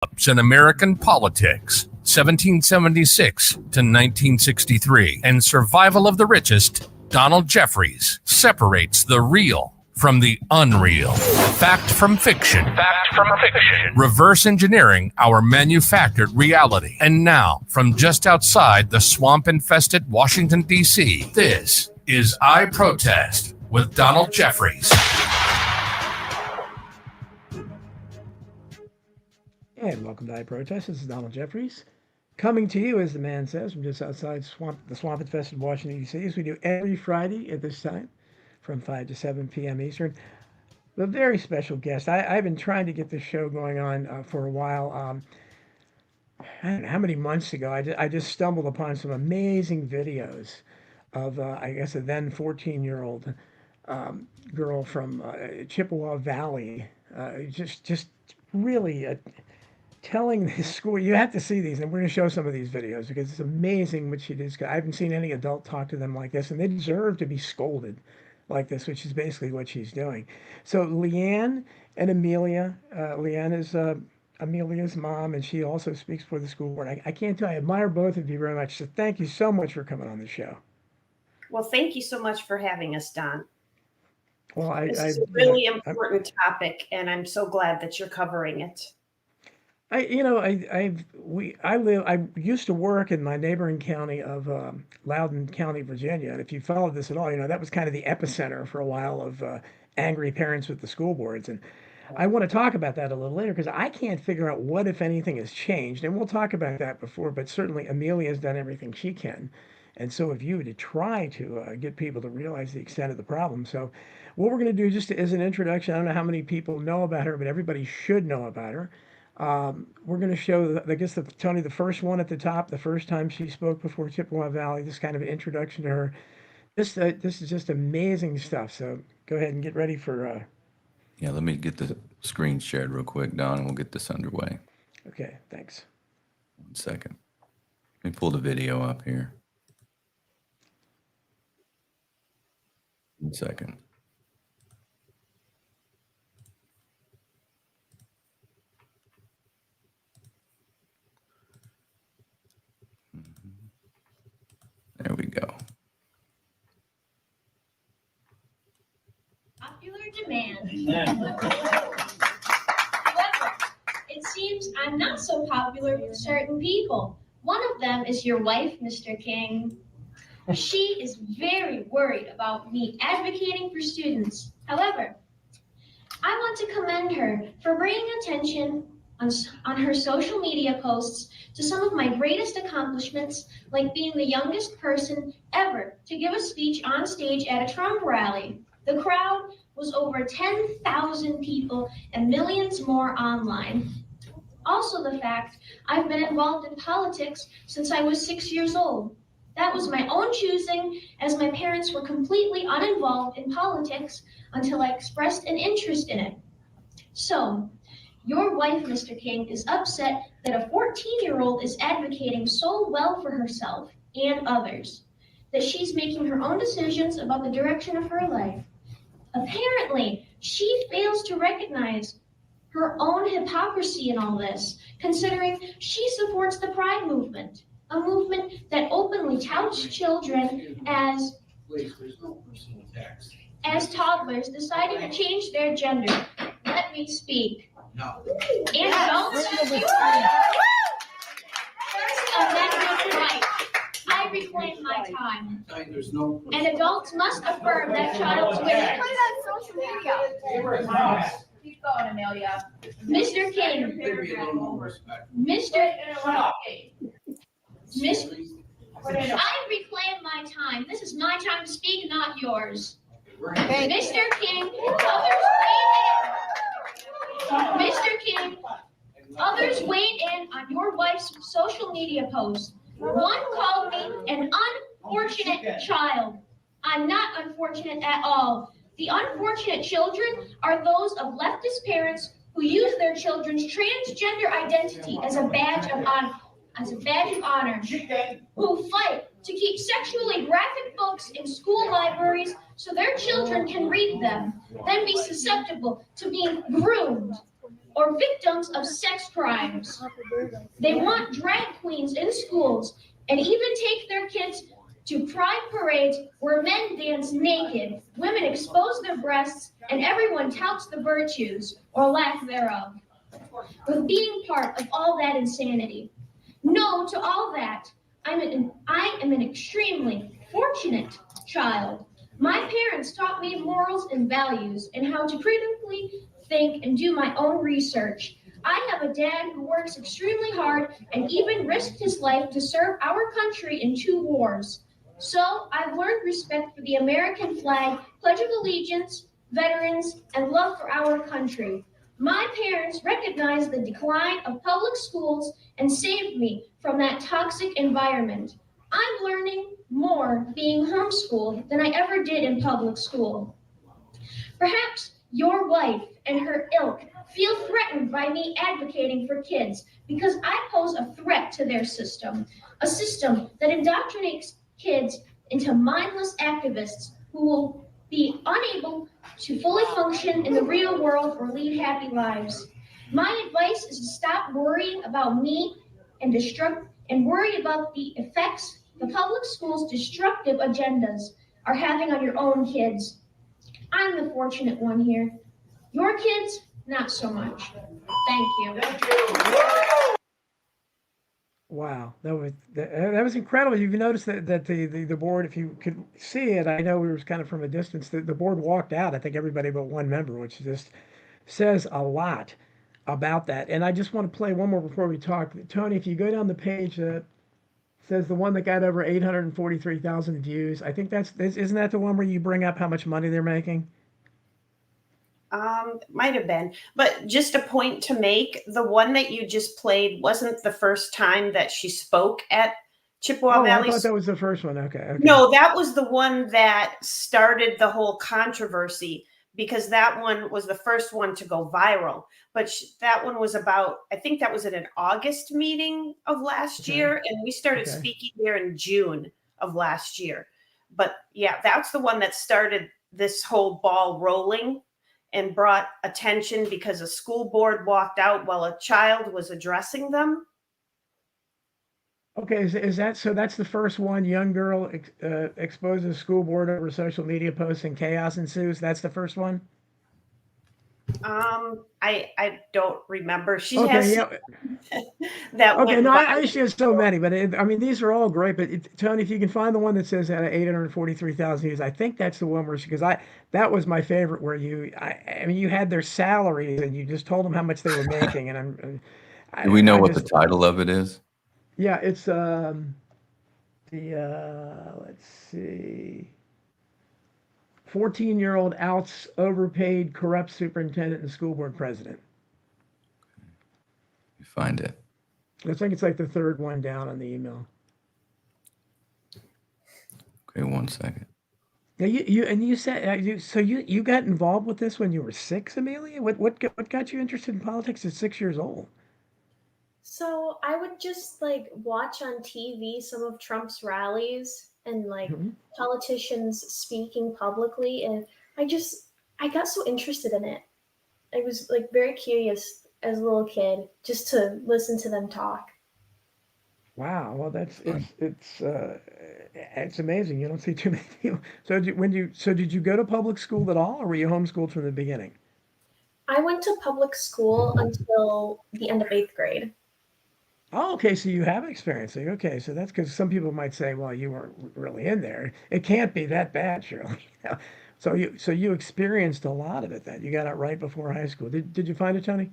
in American politics, 1776 to 1963, and survival of the richest, Donlad Jeffries separates the real from the unreal. Fact from fiction. Fact from fiction. Reverse engineering our manufactured reality. And now, from just outside the swamp-infested Washington, D.C., this is I Protest with Donlad Jeffries. And welcome to I Protest. This is Donlad Jeffries. Coming to you, as the man says, from just outside the swamp-infested Washington, D.C., as we do every Friday at this time, from 5 to 7 p.m. Eastern. A very special guest. I've been trying to get this show going on for a while. I don't know how many months ago, I just stumbled upon some amazing videos of, I guess, a then 14-year-old girl from Chippewa Valley. Just really telling this school, you have to see these, and we're going to show some of these videos because it's amazing what she did. I haven't seen any adult talk to them like this, and they deserve to be scolded like this, which is basically what she's doing. So Leanne and Amelia, Leanne is Amelia's mom, and she also speaks for the school board. I can't tell you, I admire both of you very much. So thank you so much for coming on the show. Well, thank you so much for having us, Don. Well, this is a really important topic, and I'm so glad that you're covering it. I used to work in my neighboring county of Loudoun County, Virginia. And if you followed this at all, that was kind of the epicenter for a while of angry parents with the school boards. And I want to talk about that a little later because I can't figure out what, if anything, has changed. And we'll talk about that before, but certainly Amelia has done everything she can. And so have you, to try to get people to realize the extent of the problem. So what we're going to do, just as an introduction, I don't know how many people know about her, but everybody should know about her. We're going to show, I guess, Tony, the first one at the top, the first time she spoke before Chippewa Valley, this kind of an introduction to her. This is just amazing stuff. So go ahead and get ready for... Yeah, let me get the screen shared real quick, Don, and we'll get this underway. Okay, thanks. 1 second. Let me pull the video up here. 1 second. There we go. Popular demand. However, it seems I'm not so popular with certain people. One of them is your wife, Mr. King. She is very worried about me advocating for students. However, I want to commend her for bringing attention on her social media posts to some of my greatest accomplishments, like being the youngest person ever to give a speech on stage at a Trump rally. The crowd was over 10,000 people and millions more online. Also the fact I've been involved in politics since I was 6 years old. That was my own choosing, as my parents were completely uninvolved in politics until I expressed an interest in it. So, your wife, Mr. King, is upset that a 14-year-old is advocating so well for herself and others, that she's making her own decisions about the direction of her life. Apparently, she fails to recognize her own hypocrisy in all this, considering she supports the Pride movement, a movement that openly touts children as toddlers deciding to change their gender. Let me speak. No. And adults, First Amendment right. I reclaim my time. And adults must affirm that child's wishes. Keep going, Amelia. Mr. King. I reclaim my time. This is my time to speak, not yours. Mr. King, others weighed in on your wife's social media post. One called me an unfortunate child. I'm not unfortunate at all. The unfortunate children are those of leftist parents who use their children's transgender identity as a badge of honor, who fight to keep sexually graphic books in school libraries so their children can read them, then be susceptible to being groomed or victims of sex crimes. They want drag queens in schools and even take their kids to pride parades where men dance naked, women expose their breasts, and everyone touts the virtues, or lack thereof, with being part of all that insanity. No to all that. I am an extremely fortunate child. My parents taught me morals and values and how to critically think and do my own research. I have a dad who works extremely hard and even risked his life to serve our country in 2 wars. So I've learned respect for the American flag, Pledge of Allegiance, veterans, and love for our country. My parents recognized the decline of public schools and saved me from that toxic environment. I'm learning more being homeschooled than I ever did in public school. Perhaps your wife and her ilk feel threatened by me advocating for kids because I pose a threat to their system, a system that indoctrinates kids into mindless activists who will be unable to fully function in the real world or lead happy lives. My advice is to stop worrying about me and worry about the effects the public schools' destructive agendas are having on your own kids. I'm the fortunate one here. Your kids, not so much. Thank you. Wow, that was incredible. You've noticed that the board, if you could see it, I know we were kind of from a distance. The board walked out. I think everybody but one member, which just says a lot about that. And I just want to play one more before we talk. Tony, if you go down the page that says the one that got over 843,000 views, I think isn't that the one where you bring up how much money they're making? Might have been, but just a point to make, the one that you just played wasn't the first time that she spoke at Chippewa Valley. I thought that was the first one. Okay. No, that was the one that started the whole controversy because that one was the first one to go viral. But that one was about, I think that was at an August meeting of last year, and we started speaking there in June of last year. But yeah, that's the one that started this whole ball rolling and brought attention because a school board walked out while a child was addressing them. Okay, is that so? That's the first one. Young girl exposes school board over social media posts and chaos ensues. That's the first one. I don't remember. She okay, has yeah. that. Okay, no, I she has so many, but I mean these are all great. But Tony, if you can find the one that says out of 843,000 views, I think that's the one where because that was my favorite where I mean you had their salaries and you just told them how much they were making, and Do we know what the title of it is? Yeah, it's let's see. 14-year-old outs overpaid corrupt superintendent and school board president. You find it. I think it's like the third one down on the email. Okay, 1 second. Yeah, you said you got involved with this when you were 6, Amelia? What got you interested in politics at 6 years old? So I would just watch on TV some of Trump's rallies and politicians speaking publicly, and I got so interested in it. I was very curious as a little kid just to listen to them talk. Wow, well it's amazing. You don't see too many people. So did you go to public school at all, or were you homeschooled from the beginning? I went to public school until the end of 8th grade. Oh, okay. So you have experience. Okay, so that's because some people might say, "Well, you weren't really in there. It can't be that bad, surely." So you experienced a lot of it. Then you got it right before high school. Did you find it, Tony?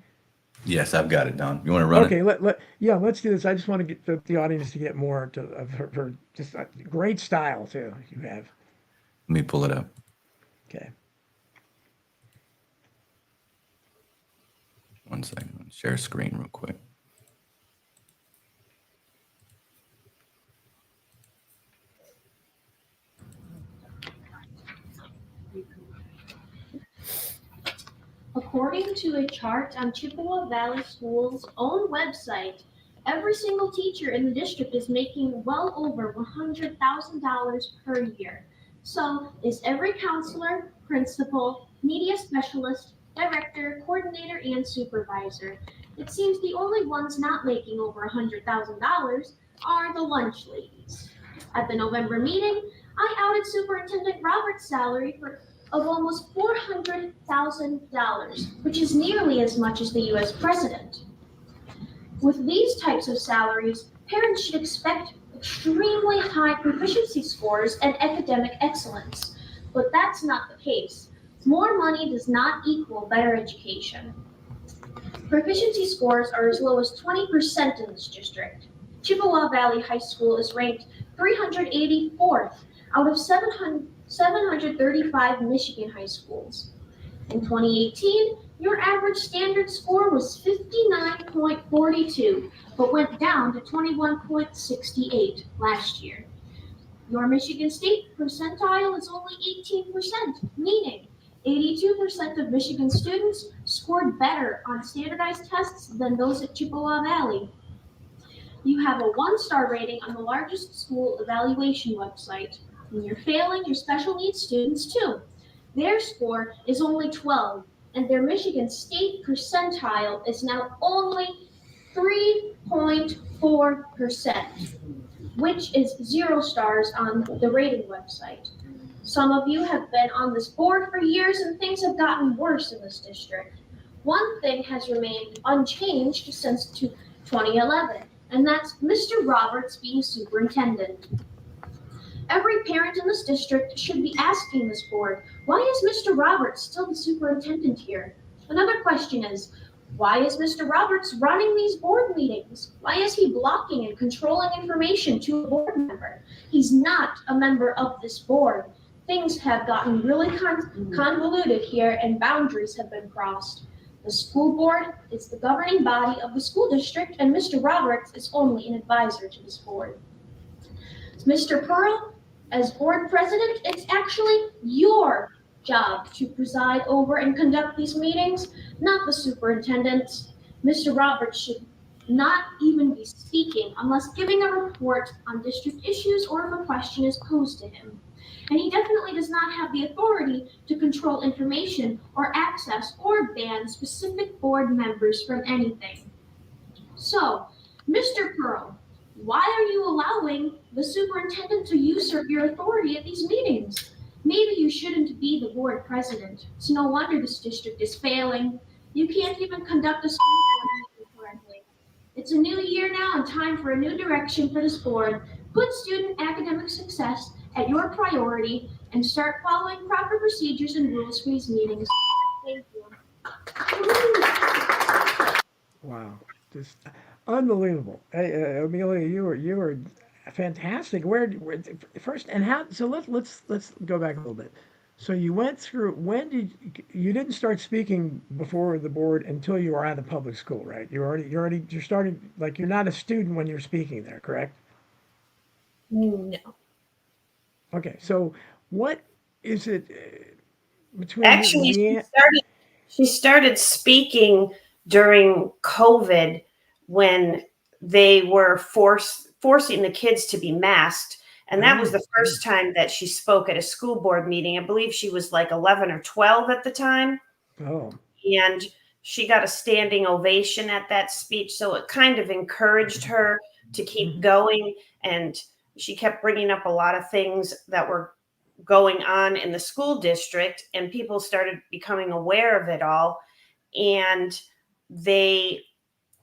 Yes, I've got it, Don. You want to run it? Okay, let's do this. I just want to get the audience to get more of her just great style too. You have. Let me pull it up. Okay. 1 second. Share screen real quick. According to a chart on Chippewa Valley School's own website, every single teacher in the district is making well over $100,000 per year. So is every counselor, principal, media specialist, director, coordinator, and supervisor. It seems the only ones not making over $100,000 are the lunch ladies. At the November meeting, I outed Superintendent Roberts' salary of almost $400,000, which is nearly as much as the US president. With these types of salaries, parents should expect extremely high proficiency scores and academic excellence. But that's not the case. More money does not equal better education. Proficiency scores are as low as 20% in this district. Chippewa Valley High School is ranked 384th out of 735 Michigan high schools. In 2018, your average standard score was 59.42, but went down to 21.68 last year. Your Michigan State percentile is only 18%, meaning 82% of Michigan students scored better on standardized tests than those at Chippewa Valley. You have a 1-star rating on the largest school evaluation website, and you're failing your special needs students too. Their score is only 12, and their Michigan State percentile is now only 3.4%, which is 0 stars on the rating website. Some of you have been on this board for years and things have gotten worse in this district. One thing has remained unchanged since 2011, and that's Mr. Roberts being superintendent. Every parent in this district should be asking this board, why is Mr. Roberts still the superintendent here? Another question is, why is Mr. Roberts running these board meetings? Why is he blocking and controlling information to a board member? He's not a member of this board. Things have gotten really convoluted here and boundaries have been crossed. The school board is the governing body of the school district and Mr. Roberts is only an advisor to this board. Mr. Pearl, as board president, it's actually your job to preside over and conduct these meetings, not the superintendent's. Mr. Roberts should not even be speaking unless giving a report on district issues or if a question is posed to him. And he definitely does not have the authority to control information or access or ban specific board members from anything. So, Mr. Pearl, why are you allowing the superintendent to usurp your authority at these meetings? Maybe you shouldn't be the board president. It's no wonder this district is failing. You can't even conduct a school board meeting correctly. It's a new year now and time for a new direction for this board. Put student academic success at your priority and start following proper procedures and rules for these meetings. Thank you. Wow, just unbelievable. Hey, Amelia, you were fantastic. Where first and how? So let's go back a little bit. So you went through. When did you didn't start speaking before the board until you were out of public school, right? You're starting like you're not a student when you're speaking there, correct? No. Okay, so what is it between Actually, the she started speaking during COVID when they were forcing the kids to be masked. And that was the first time that she spoke at a school board meeting. I believe she was like 11 or 12 at the time. Oh, And she got a standing ovation at that speech. So it kind of encouraged her to keep going. And she kept bringing up a lot of things that were going on in the school district, and people started becoming aware of it all. And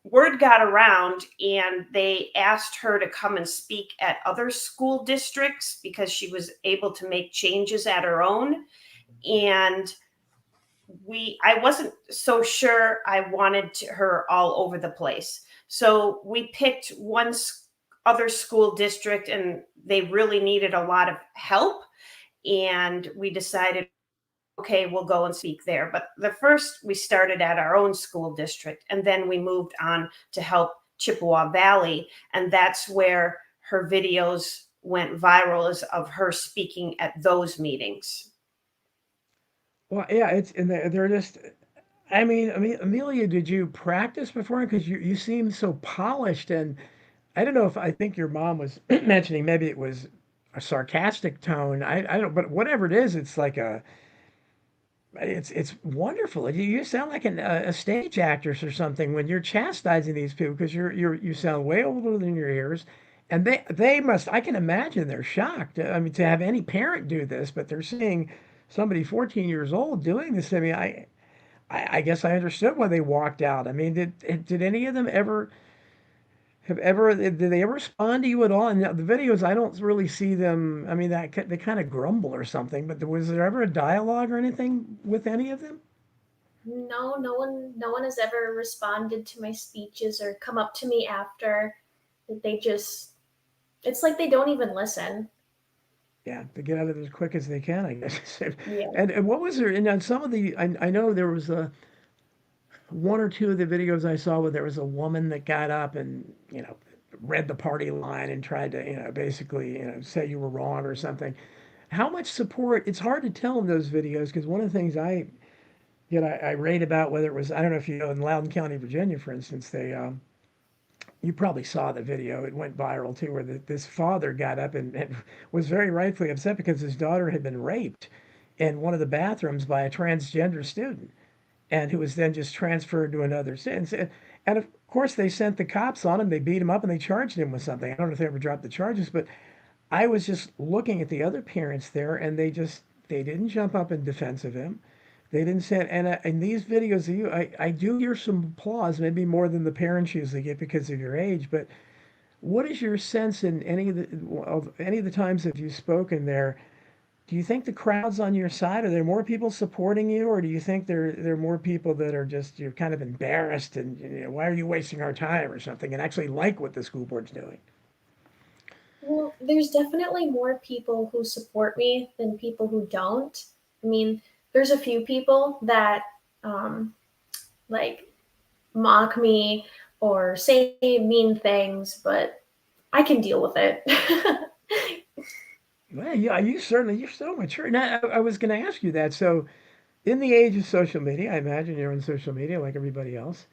word got around and they asked her to come and speak at other school districts because she was able to make changes at her own. And I wasn't so sure I wanted her all over the place. So we picked one other school district and they really needed a lot of help. And we decided, okay, we'll go and speak there. But we started at our own school district, and then we moved on to help Chippewa Valley. And that's where her videos went viral, is of her speaking at those meetings. well, yeah, and they're just. I mean, Amelia, did you practice before? Because you seem so polished, and I don't know if I think your mom was mentioning maybe it was a sarcastic tone. I don't, but whatever it is, it's like it's wonderful. You sound like a stage actress or something when you're chastising these people because you sound way older than your ears, and they must. I can imagine they're shocked. I mean, to have any parent do this, but they're seeing somebody 14 years old doing this. I mean, I guess I understood why they walked out. I mean, did any of them ever? Did they ever respond to you at all? And the videos, I don't really see them. I mean, they kind of grumble or something. But was there ever a dialogue or anything with any of them? No, no one has ever responded to my speeches or come up to me after. They just, it's like they don't even listen. Yeah, to get out of it as quick as they can, I guess. Yeah. And what was there? And on some of the, I know there was one or two of the videos I saw where there was a woman that got up and read the party line and tried to basically say you were wrong or something. How much support? It's hard to tell in those videos because one of the things I read about, whether it was, I don't know if you know, in Loudoun County, Virginia, for instance, you probably saw the video. It went viral too, where this father got up and was very rightfully upset because his daughter had been raped in one of the bathrooms by a transgender student, and who was then just transferred to another sentence. And of course, they sent the cops on him. They beat him up and they charged him with something. I don't know if they ever dropped the charges, but I was just looking at the other parents there, and they didn't jump up in defense of him. They didn't say, and in these videos of you, I do hear some applause, maybe more than the parents usually get because of your age. But what is your sense in any of the times that you've spoken there? Do you think the crowd's on your side? Are there more people supporting you, or do you think there are more people that are just you're kind of embarrassed and why are you wasting our time or something, and actually like what the school board's doing? Well, there's definitely more people who support me than people who don't. I mean, there's a few people that like mock me or say mean things, but I can deal with it. Well, yeah, you're so mature. Now, I was going to ask you that. So, in the age of social media, I imagine you're on social media like everybody else,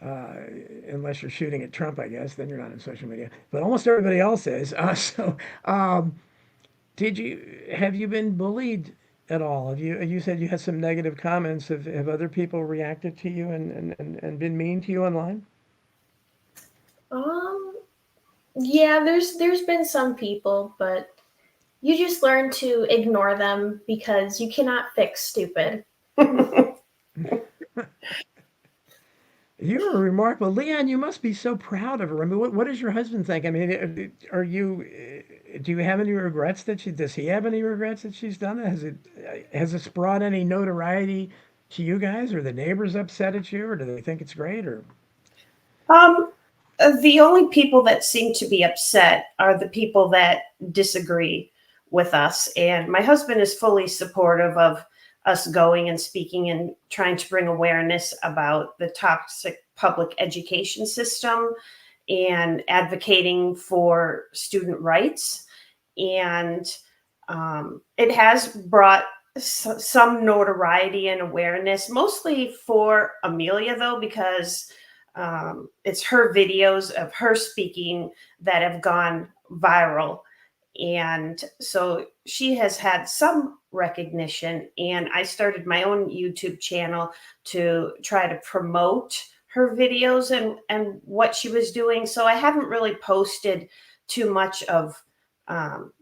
uh, unless you're shooting at Trump, I guess. Then you're not on social media. But almost everybody else is. Um, did you have you been bullied at all? You said you had some negative comments. Have other people reacted to you and been mean to you online? um, yeah, there's been some people, but you just learn to ignore them because you cannot fix stupid. You're remarkable, Leon. You must be so proud of her. I mean, what does your husband think? I mean, are you? Do you have any regrets that she? Does he have any regrets that she's done it? Has this brought any notoriety to you guys? Or the neighbors upset at you, or do they think it's great? Or Um, the only people that seem to be upset are the people that disagree with us. And my husband is fully supportive of us going and speaking and trying to bring awareness about the toxic public education system and advocating for student rights. And it has brought some notoriety and awareness, mostly for Amelia, though, because it's her videos of her speaking that have gone viral. And so she has had some recognition. And I started my own YouTube channel to try to promote her videos and what she was doing. So I haven't really posted too much of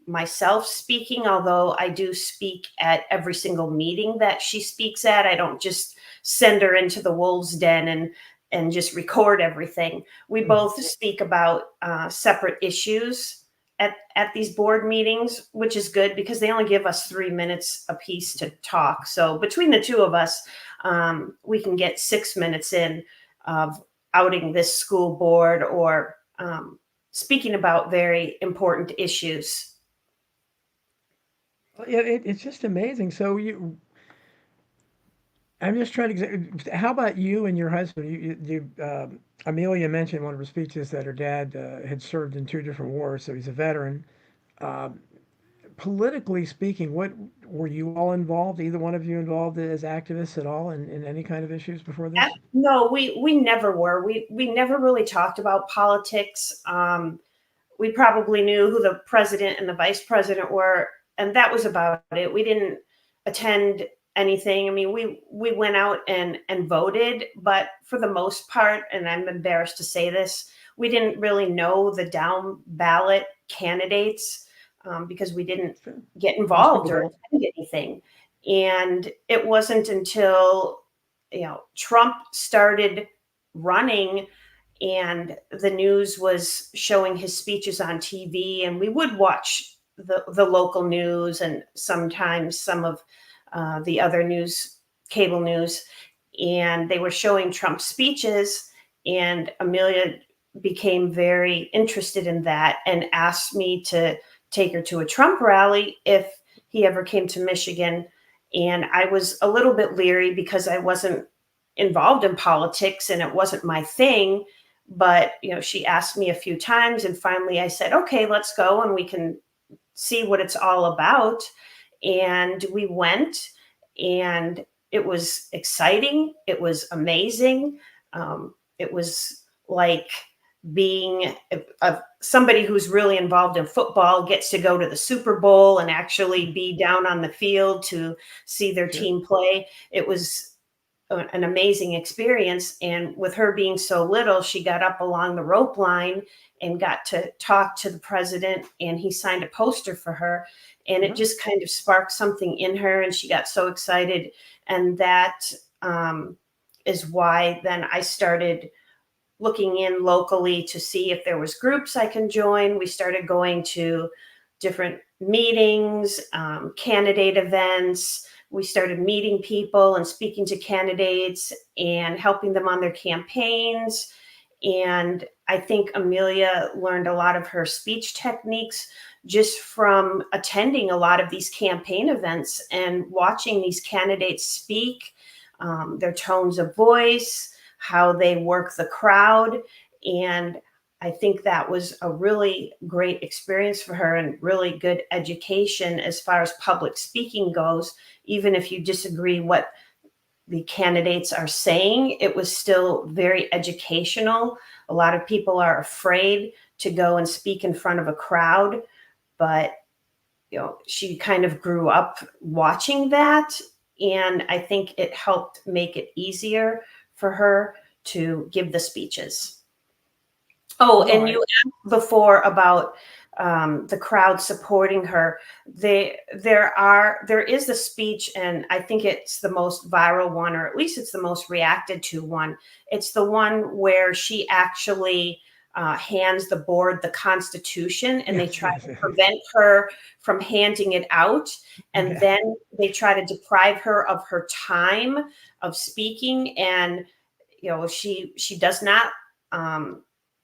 myself speaking, although I do speak at every single meeting that she speaks at. I don't just send her into the wolves den and just record everything. We both speak about separate issues at these board meetings, which is good because they only give us 3 minutes a piece to talk. So between the two of us, we can get 6 minutes in of outing this school board or speaking about very important issues. yeah, it's just amazing. So I'm just trying to. How about you and your husband? Amelia mentioned in one of her speeches that her dad had served in 2 different wars, so he's a veteran. Um, Politically speaking, what were you all involved? Either one of you involved as activists at all in any kind of issues before this? No, we never were. We never really talked about politics. We probably knew who the president and the vice president were, and that was about it. We didn't attend anything. I mean, we went out and voted, but for the most part, and I'm embarrassed to say this, we didn't really know the down ballot candidates because we didn't Sure. get Most people involved or don't. attend anything. And it wasn't until Trump started running and the news was showing his speeches on TV, and we would watch the local news and sometimes some of the other news, cable news, and they were showing Trump's speeches. And Amelia became very interested in that and asked me to take her to a Trump rally if he ever came to Michigan. And I was a little bit leery because I wasn't involved in politics and it wasn't my thing. But she asked me a few times, and finally I said, "Okay, let's go, and we can see what it's all about." And we went, and it was exciting. It was amazing. It was like being somebody who's really involved in football gets to go to the Super Bowl and actually be down on the field to see their Sure. team play. It was an amazing experience. And with her being so little, she got up along the rope line and got to talk to the president, and he signed a poster for her. And it Wow. just kind of sparked something in her, and she got so excited. And that is why then I started looking in locally to see if there was groups I can join. We started going to different meetings, candidate events. We started meeting people and speaking to candidates and helping them on their campaigns. And I think Amelia learned a lot of her speech techniques just from attending a lot of these campaign events and watching these candidates speak, their tones of voice, how they work the crowd. And I think that was a really great experience for her and really good education as far as public speaking goes. Even if you disagree what the candidates are saying, it was still very educational. A lot of people are afraid to go and speak in front of a crowd, but she kind of grew up watching that. And I think it helped make it easier for her to give the speeches. Oh, No, and you asked before about the crowd supporting her. There is a speech, and I think it's the most viral one, or at least it's the most reacted to one. It's the one where she actually hands the board the Constitution, and they yes, try yes. to prevent her from handing it out, and Yeah. then they try to deprive her of her time of speaking. And she does not.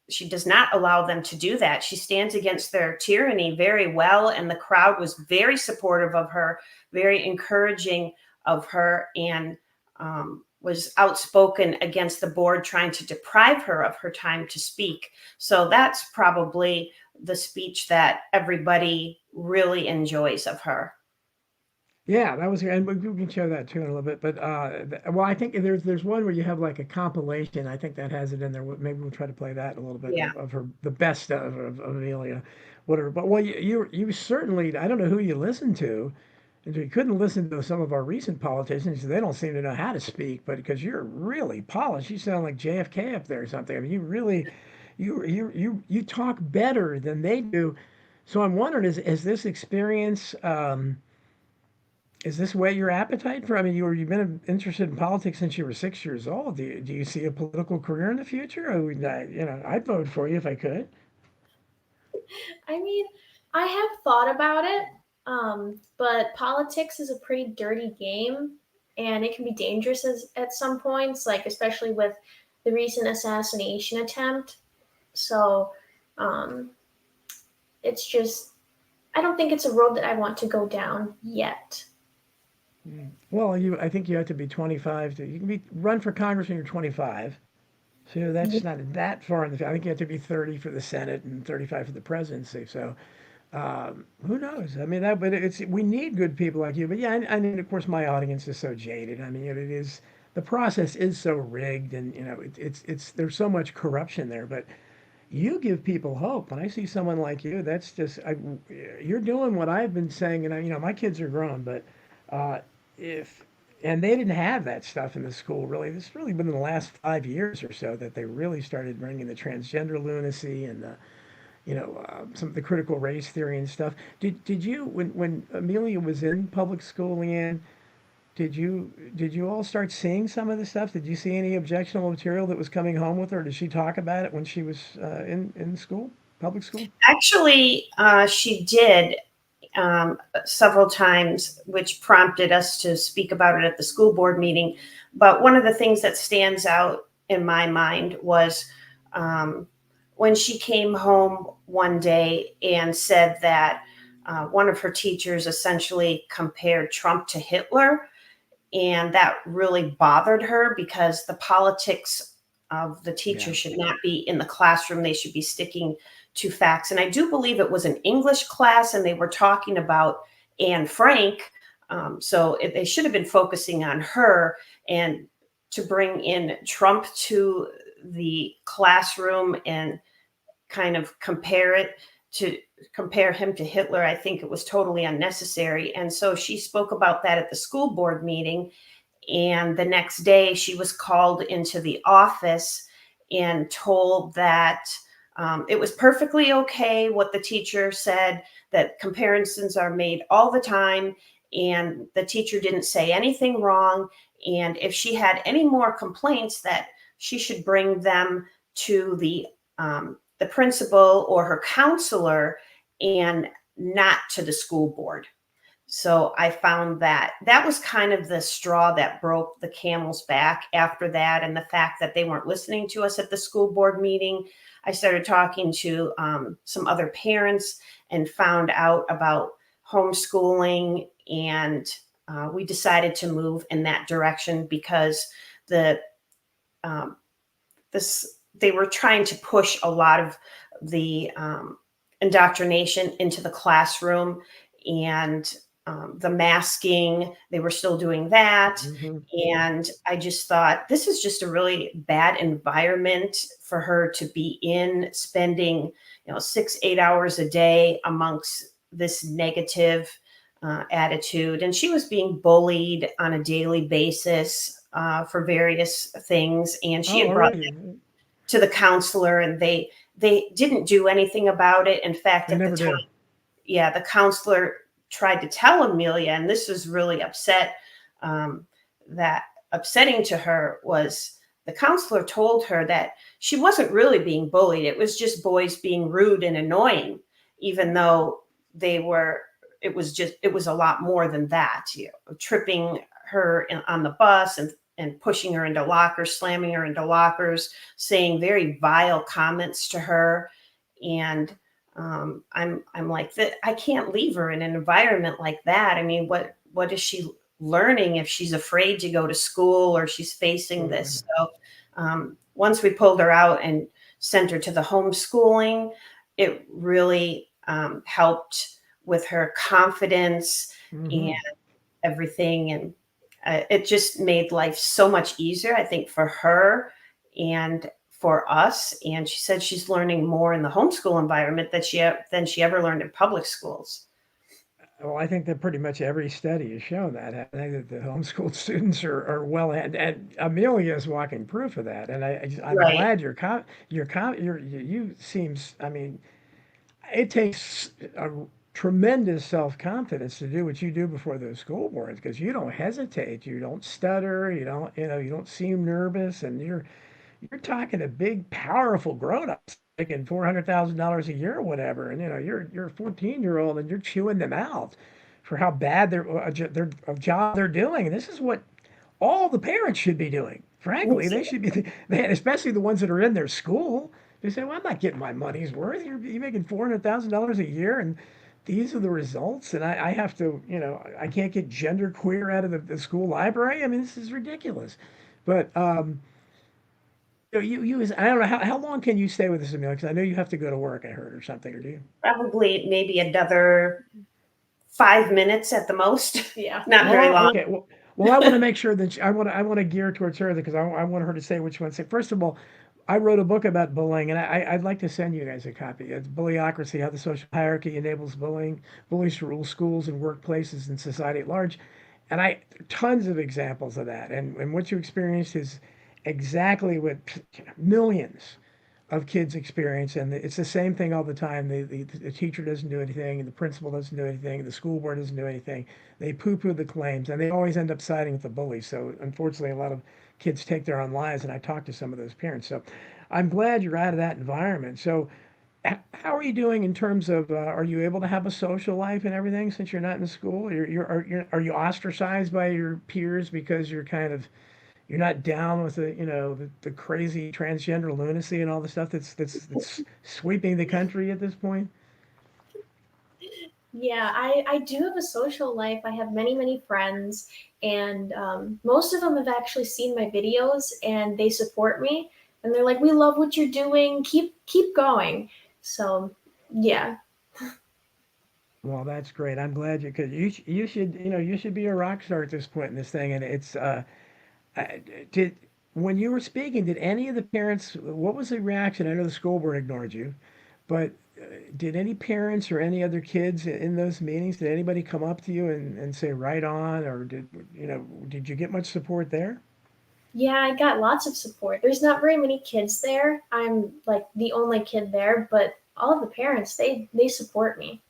She does not allow them to do that. She stands against their tyranny very well, and the crowd was very supportive of her, very encouraging of her, and was outspoken against the board trying to deprive her of her time to speak. So that's probably the speech that everybody really enjoys of her. Yeah, that was, and we can share that too in a little bit. But well, I think there's one where you have like a compilation. I think that has it in there. Maybe we'll try to play that a little bit Yeah. of her, the best of Amelia, whatever. But well, you certainly, I don't know who you listen to, and you couldn't listen to some of our recent politicians. They don't seem to know how to speak, but because you're really polished, you sound like JFK up there or something. I mean, you really, you talk better than they do. So I'm wondering, is this experience? Is this whet your appetite for? I mean, you've been interested in politics since you were 6 years old. Do you see a political career in the future? Or I'd vote for you if I could. I mean, I have thought about it, but politics is a pretty dirty game, and it can be dangerous at some points, like especially with the recent assassination attempt. So, um, it's just I don't think it's a road that I want to go down yet. Well, I think you have to be 25 to you can be run for Congress when you're 25. So Yeah. that's not that far in the. I think you have to be 30 for the Senate and 35 for the presidency. So who knows? I mean, but we need good people like you. But yeah, I mean, of course, my audience is so jaded. I mean, it is the process is so rigged, and it's there's so much corruption there. But you give people hope. When I see someone like you, that's just you're doing what I've been saying. And my kids are grown, but uh, if And they didn't have that stuff in the school really. This has really been in the last 5 years or so that they really started bringing the transgender lunacy and the, some of the critical race theory and stuff. Did you when Amelia was in public school, Leanne? Did you all start seeing some of the stuff? Did you see any objectionable material that was coming home with her? Did she talk about it when she was in school, public school? Actually, she did several times, which prompted us to speak about it at the school board meeting. But one of the things that stands out in my mind was when she came home one day and said that one of her teachers essentially compared Trump to Hitler. And that really bothered her because the politics of the teacher Yeah. should not be in the classroom. They should be sticking to facts. And I do believe it was an English class and they were talking about Anne Frank. They should have been focusing on her, and to bring in Trump to the classroom and kind of compare him to Hitler, I think it was totally unnecessary. And so she spoke about that at the school board meeting. And the next day she was called into the office and told that it was perfectly okay what the teacher said, that comparisons are made all the time. And the teacher didn't say anything wrong. And if she had any more complaints, that she should bring them to the principal or her counselor and not to the school board. So I found that was kind of the straw that broke the camel's back after that. And the fact that they weren't listening to us at the school board meeting, I started talking to some other parents and found out about homeschooling. And we decided to move in that direction because the they were trying to push a lot of the indoctrination into the classroom, and the masking, they were still doing that. Hmm. And I just thought this is just a really bad environment for her to be in, spending 6-8 hours a day amongst this negative attitude. And she was being bullied on a daily basis for various things, and she Oh, had brought already. to the counselor, and they didn't do anything about it. In fact, They at the never time, did. yeah, the counselor tried to tell Amelia, and this was really that upsetting to her, was the counselor told her that she wasn't really being bullied. It was just boys being rude and annoying, even though it was a lot more than that. Tripping her on the bus and pushing her into lockers, slamming her into lockers, saying very vile comments to her. And I'm like that. I can't leave her in an environment like that. I mean, what is she learning if she's afraid to go to school or she's facing Absolutely. this? So once we pulled her out and sent her to the homeschooling, it really helped with her confidence and Hmm. everything. And it just made life so much easier, I think, for her and for us. And she said she's learning more in the homeschool environment than she ever learned in public schools. Well, I think that pretty much every study has shown that. I think that the homeschooled students are well, and Amelia is walking proof of that. And I'm Right. glad you seems. I mean, it takes a tremendous self-confidence to do what you do before those school boards because you don't hesitate, you don't stutter, you don't seem nervous, and you're talking to big, powerful grown-ups making $400,000 a year or whatever, and you're a 14-year-old and you're chewing them out for how bad their job they're doing. And this is what all the parents should be doing. Frankly, they should be, especially the ones that are in their school. They say, "Well, I'm not getting my money's worth. You're making $400,000 a year, and these are the results." And I have to, I can't get gender queer out of the school library. I mean, this is ridiculous. But I don't know how long can you stay with this, Amelia? Because I know you have to go to work. I heard or something, or do you? Probably maybe another 5 minutes at the most. Yeah. Not very long. Okay. Well, I want to make sure that I want to gear towards her because I want her to say what she wants to say. First of all, I wrote a book about bullying, and I'd like to send you guys a copy. It's Bullyocracy: How the Social Hierarchy Enables Bullying, Bullies to Rule Schools and Workplaces and Society at Large. And I tons of examples of that. And what you experienced is exactly what millions of kids experience, and it's the same thing all the time. The teacher doesn't do anything, and the principal doesn't do anything, and the school board doesn't do anything. They poo-poo the claims, and they always end up siding with the bullies. So unfortunately, a lot of kids take their own lives, and I talk to some of those parents. So I'm glad you're out of that environment. So how are you doing in terms of are you able to have a social life and everything since you're not in school? Are you ostracized by your peers because you're kind of you're not down with the crazy transgender lunacy and all the stuff that's sweeping the country at this point? Yeah, I do have a social life. I have many, many friends, and most of them have actually seen my videos and they support me. And they're like, "We love what you're doing. Keep going." So, yeah. Well, that's great. I'm glad because you should you should be a rock star at this point in this thing. And it's did when you were speaking, did any of the parents? What was the reaction? I know the school board ignored you, but did any parents or any other kids in those meetings, did anybody come up to you and say right on, or did you get much support there? Yeah, I got lots of support. There's not very many kids there. I'm like the only kid there, but all of the parents, they support me.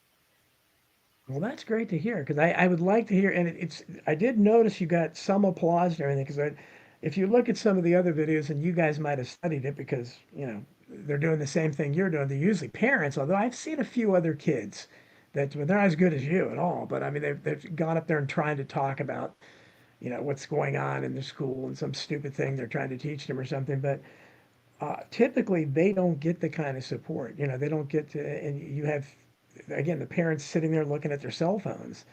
Well, that's great to hear because I would like to hear, and it's I did notice you got some applause and everything because if you look at some of the other videos, and you guys might have studied it because they're doing the same thing you're doing. They're usually parents, although I've seen a few other kids that well, they're not as good as you at all. But I mean, they've gone up there and trying to talk about what's going on in the school and some stupid thing they're trying to teach them or something. But typically they don't get the kind of support. They don't get to, and you have again the parents sitting there looking at their cell phones,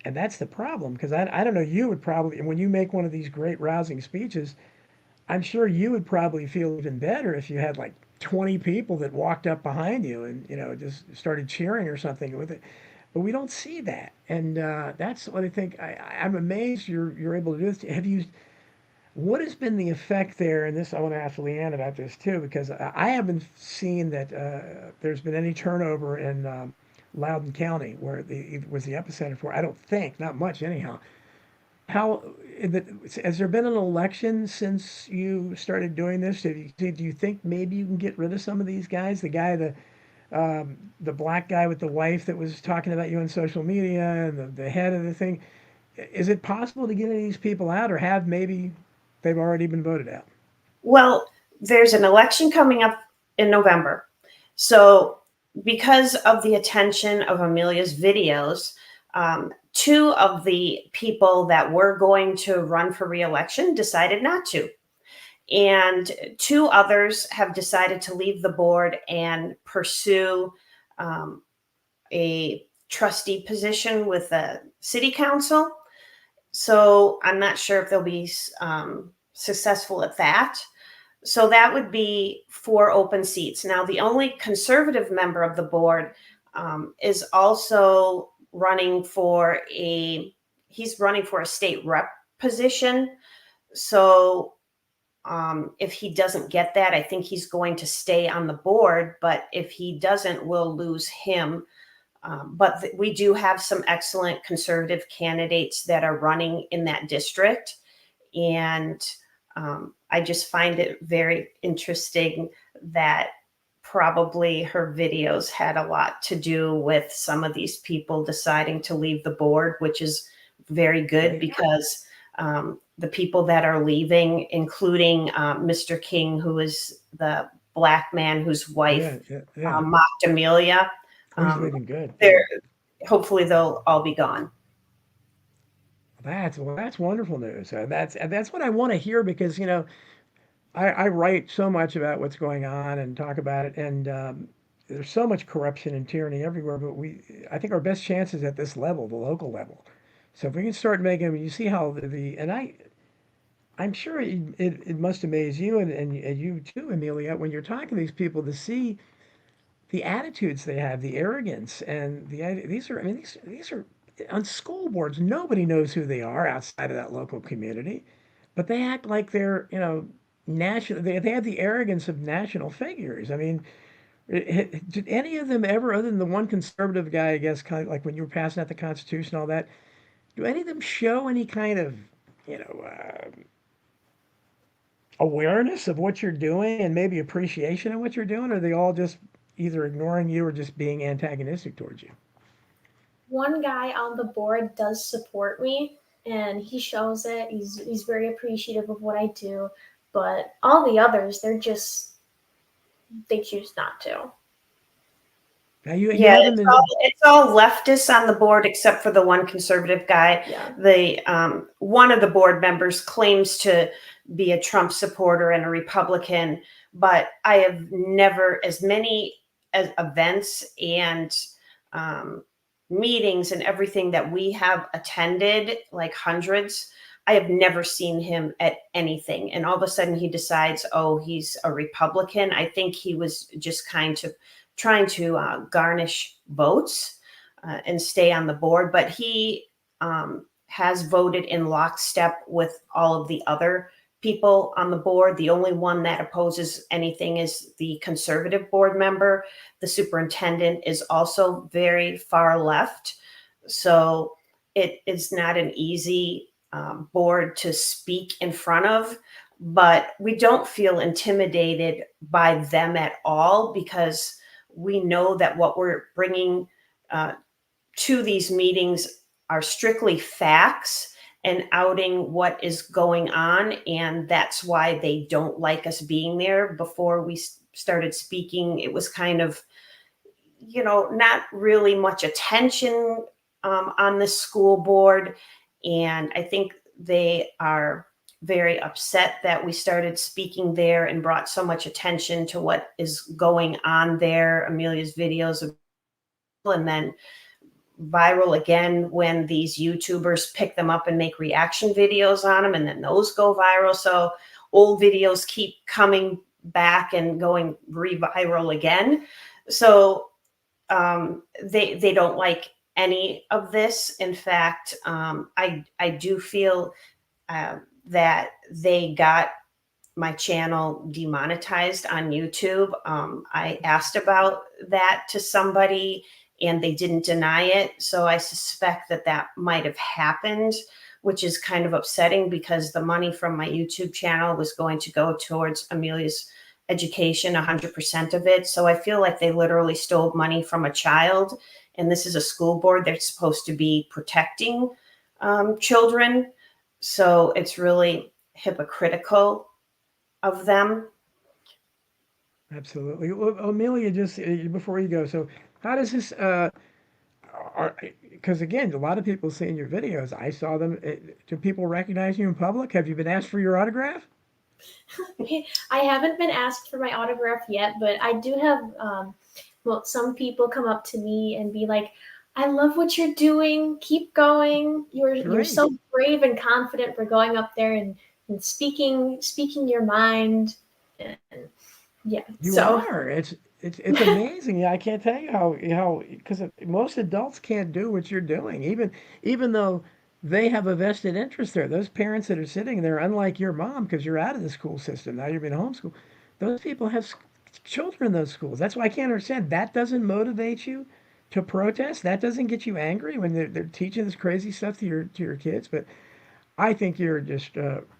and that's the problem because I don't know, you would probably when you make one of these great rousing speeches, I'm sure you would probably feel even better if you had like 20 people that walked up behind you and just started cheering or something with it. But we don't see that, and that's what I think. I'm amazed you're able to do this. Have you? What has been the effect there? And this, I want to ask Leanne about this too, because I haven't seen that there's been any turnover in Loudoun County, where it was the epicenter for. I don't think, not much anyhow. How has there been an election since you started doing this? Do you think maybe you can get rid of some of these guys? The black guy with the wife that was talking about you on social media, and the head of the thing. Is it possible to get any of these people out, or have maybe they've already been voted out? Well, there's an election coming up in November. So, because of the attention of Amelia's videos, two of the people that were going to run for reelection decided not to. And two others have decided to leave the board and pursue a trustee position with the city council. So I'm not sure if they'll be successful at that. So that would be 4 open seats. Now, the only conservative member of the board is also running for he's running for a state rep position. So if he doesn't get that, I think he's going to stay on the board. But if he doesn't, we'll lose him. But we do have some excellent conservative candidates that are running in that district. And I just find it very interesting that probably her videos had a lot to do with some of these people deciding to leave the board, which is very good Right. because the people that are leaving, including Mr. King, who is the black man whose wife Yeah. mocked Amelia. Oh, he's leaving good. They're hopefully they'll all be gone. That's wonderful news. That's what I want to hear because I write so much about what's going on and talk about it, and there's so much corruption and tyranny everywhere. But I think our best chance is at this level, the local level. So if we can start making, you see how and I'm sure it must amaze you and you too, Amelia, when you're talking to these people to see the attitudes they have, the arrogance, and these are I mean these are on school boards. Nobody knows who they are outside of that local community, but they act like they're national. They have the arrogance of national figures. I mean, did any of them ever, other than the one conservative guy, I guess, kind of like when you were passing out the Constitution, all that, do any of them show any kind of, you know, awareness of what you're doing and maybe appreciation of what you're doing? Or are they all just either ignoring you or just being antagonistic towards you? One guy on the board does support me, and he shows it. He's very appreciative of what I do, but all the others, they choose not to. Now you Yeah, haven't been. it's all leftists on the board except for the one conservative guy. Yeah. The one of the board members claims to be a Trump supporter and a Republican, but I have never, as many as events and um, meetings and everything that we have attended, like hundreds, I have never seen him at anything. And all of a sudden he decides, oh, he's a Republican. I think he was just kind of trying to garnish votes and stay on the board. But he has voted in lockstep with all of the other people on the board. The only one that opposes anything is the conservative board member. The superintendent is also very far left. So it is not an easy board to speak in front of, but we don't feel intimidated by them at all because we know that what we're bringing to these meetings are strictly facts and outing what is going on. And that's why they don't like us being there. Before we started speaking, it was kind of, not really much attention on the school board. And I think they are very upset that we started speaking there and brought so much attention to what is going on there. Amelia's videos of, and then viral again when these YouTubers pick them up and make reaction videos on them, and then those go viral. So old videos keep coming back and going re-viral again. So they don't like any of this. In fact, I do feel that they got my channel demonetized on YouTube. I asked about that to somebody and they didn't deny it. So I suspect that might have happened, which is kind of upsetting because the money from my YouTube channel was going to go towards Amelia's education, 100% of it. So I feel like they literally stole money from a child. And this is a school board. They're supposed to be protecting children. So it's really hypocritical of them. Absolutely. Well, Amelia, just before you go, so how does this? Because again, a lot of people seeing your videos. I saw them. Do people recognize you in public? Have you been asked for your autograph? I haven't been asked for my autograph yet, but I do have some people come up to me and be like, I love what you're doing. Keep going. You're so brave and confident for going up there and speaking your mind. And yeah. You are. It's amazing. I can't tell you how because most adults can't do what you're doing, even though they have a vested interest there. Those parents that are sitting there, unlike your mom, because you're out of the school system now, you've been homeschooled. Those people have children in those schools. That's why I can't understand. That doesn't motivate you to protest. That doesn't get you angry when they're teaching this crazy stuff to your kids. But I think you're just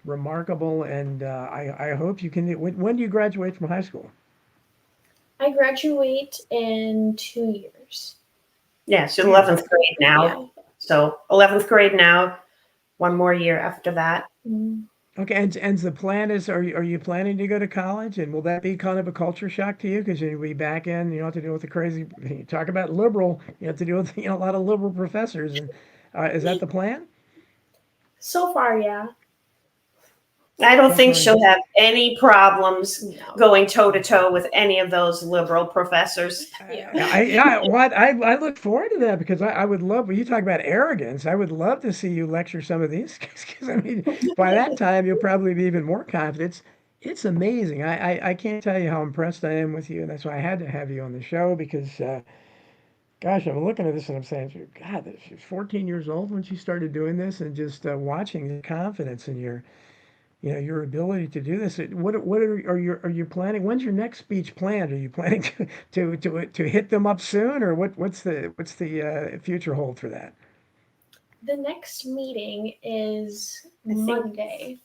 remarkable, and I hope you can. When do you graduate from high school? I graduate in 2 years. Yeah, so 11th grade now. Yeah. So 11th grade now, one more year after that. Mm. Okay, and the plan is, are you planning to go to college? And will that be kind of a culture shock to you? Because you'll be back in, you don't have to deal with the crazy, you talk about liberal, you have to deal with, a lot of liberal professors. And is that the plan? So far, yeah. I don't think she'll have any problems No. going toe to toe with any of those liberal professors. I look forward to that because I would love, when you talk about arrogance, I would love to see you lecture some of these because I mean, by that time you'll probably be even more confident. It's amazing. I can't tell you how impressed I am with you, and that's why I had to have you on the show because, gosh, I'm looking at this and I'm saying, God, she was 14 years old when she started doing this, and just watching the confidence in your ability to do this. Are you planning? When's your next speech planned? Are you planning to hit them up soon, or what's the future hold for that? the next meeting is think- Monday.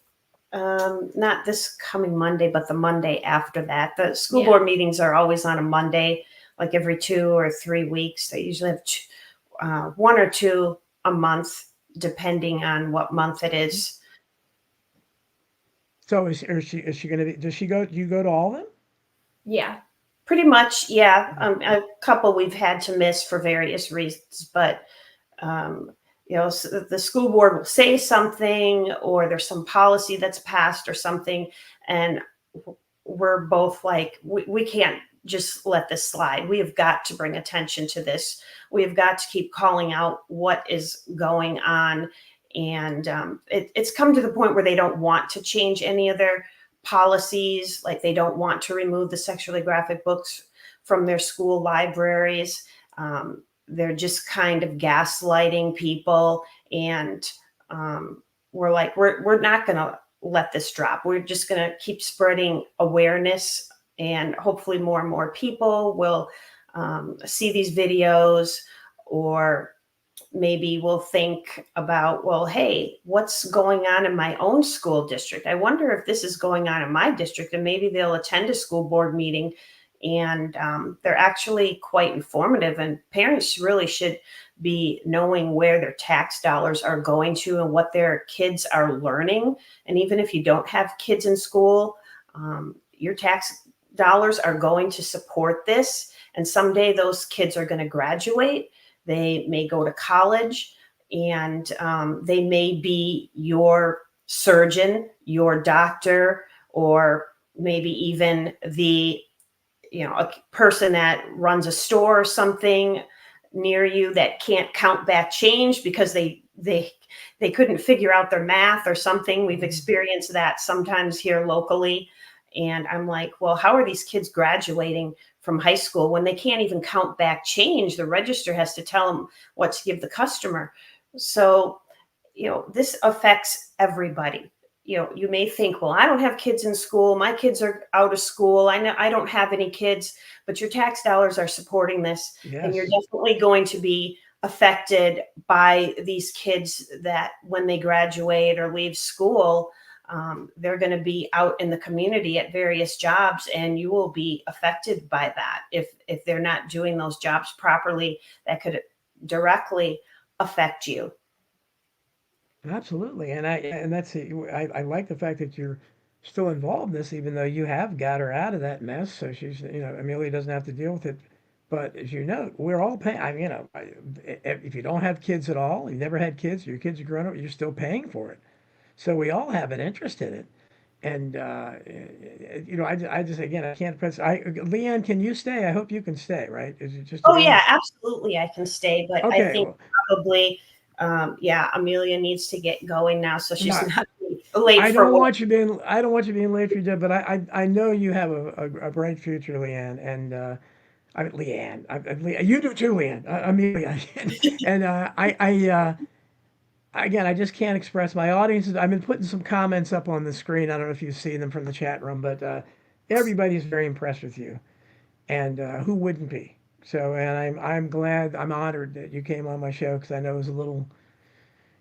Not this coming Monday, but the Monday after that. The school Yeah. board meetings are always on a Monday, like every 2 or 3 weeks. They usually have 1 or 2 a month, depending on what month it is. So is she going to be? Does she go? Do you go to all of them? Yeah. Pretty much, yeah. A couple we've had to miss for various reasons, but um, the school board will say something, or there's some policy that's passed or something, and we're both like, we can't just let this slide. We have got to bring attention to this. We have got to keep calling out what is going on. And it's come to the point where they don't want to change any of their policies. Like, they don't want to remove the sexually graphic books from their school libraries. They're just kind of gaslighting people. And we're like, we're not going to let this drop. We're just going to keep spreading awareness, and hopefully more and more people will see these videos, or maybe we'll think about, well, hey, what's going on in my own school district? I wonder if this is going on in my district, and maybe they'll attend a school board meeting. And they're actually quite informative, and parents really should be knowing where their tax dollars are going to and what their kids are learning. And even if you don't have kids in school, your tax dollars are going to support this. And someday those kids are going to graduate. They may go to college, and they may be your surgeon, your doctor, or maybe even a person that runs a store or something near you that can't count back change because they couldn't figure out their math or something. We've experienced that sometimes here locally. And I'm like, well, how are these kids graduating from high school when they can't even count back change? The register has to tell them what to give the customer. So, this affects everybody. You may think, well, I don't have kids in school. My kids are out of school. I know I don't have any kids, but your tax dollars are supporting this. Yes. And you're definitely going to be affected by these kids that when they graduate or leave school, they're going to be out in the community at various jobs, and you will be affected by that. If they're not doing those jobs properly, that could directly affect you. Absolutely, and I like the fact that you're still involved in this, even though you have got her out of that mess. So she's, Amelia doesn't have to deal with it. But as you know, we're all paying. If you don't have kids at all, you never had kids, your kids are grown up, you're still paying for it. So we all have an interest in it. And I just again, I can't press. Leanne, can you stay? I hope you can stay. Right? Is it just? Oh yeah, absolutely. I can stay, but I Okay. think Well, probably, Amelia needs to get going now, so she's no, not late I for don't work. want you being. I don't want you being late for your job, but I know you have a bright future, Leanne, and Leanne, you do too, Leanne, Amelia, and again, I just can't express my audience. I've been putting some comments up on the screen. I don't know if you've seen them from the chat room, but everybody's very impressed with you, and who wouldn't be? So, and I'm glad, I'm honored that you came on my show, because I know it was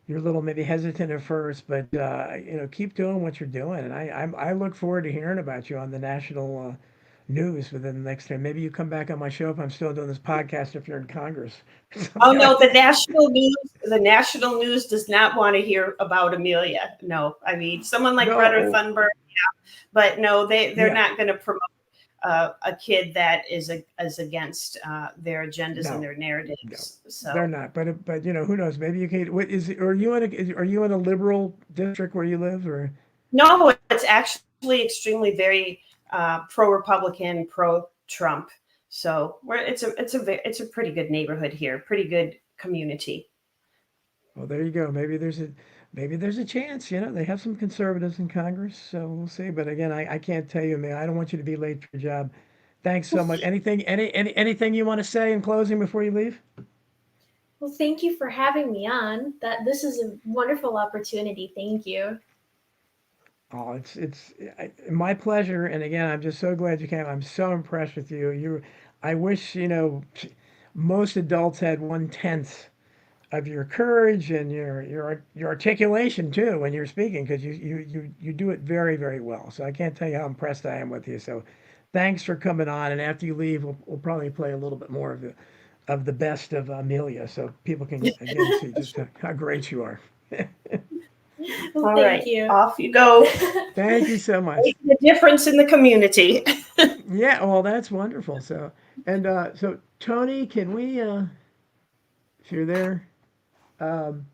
you're a little maybe hesitant at first, but keep doing what you're doing, and I look forward to hearing about you on the national news within the next time. Maybe you come back on my show if I'm still doing this podcast, if you're in Congress. Oh no, the national news does not want to hear about Amelia. No, I mean, someone like Greta No, Thunberg, but no, they're yeah, not going to promote a kid that is against their agendas and no, their no, narratives. they're So not. But who knows? Maybe you can. What is? Are you in a liberal district where you live, or? no, it's actually extremely very pro-Republican, pro-Trump. So it's a pretty good neighborhood here, pretty good community. Well, there you go. Maybe there's a chance. They have some conservatives in Congress, so we'll see. But again, I can't tell you, man. I don't want you to be late for your job. Thanks so much. Anything you want to say in closing before you leave? Well, thank you for having me on. This is a wonderful opportunity. Thank you. Oh, my pleasure. And again, I'm just so glad you came. I'm so impressed with you. I wish most adults had 1/10 of your courage and your articulation too when you're speaking, because you do it very, very well. So I can't tell you how impressed I am with you. So thanks for coming on. And after you leave, we'll probably play a little bit more of the best of Amelia, so people can again see just how great you are. Well, All thank right, you. off you go. Thank you so much. Make the difference in the community. Yeah, well, that's wonderful. So, and so Tony, can we, if you're there, um,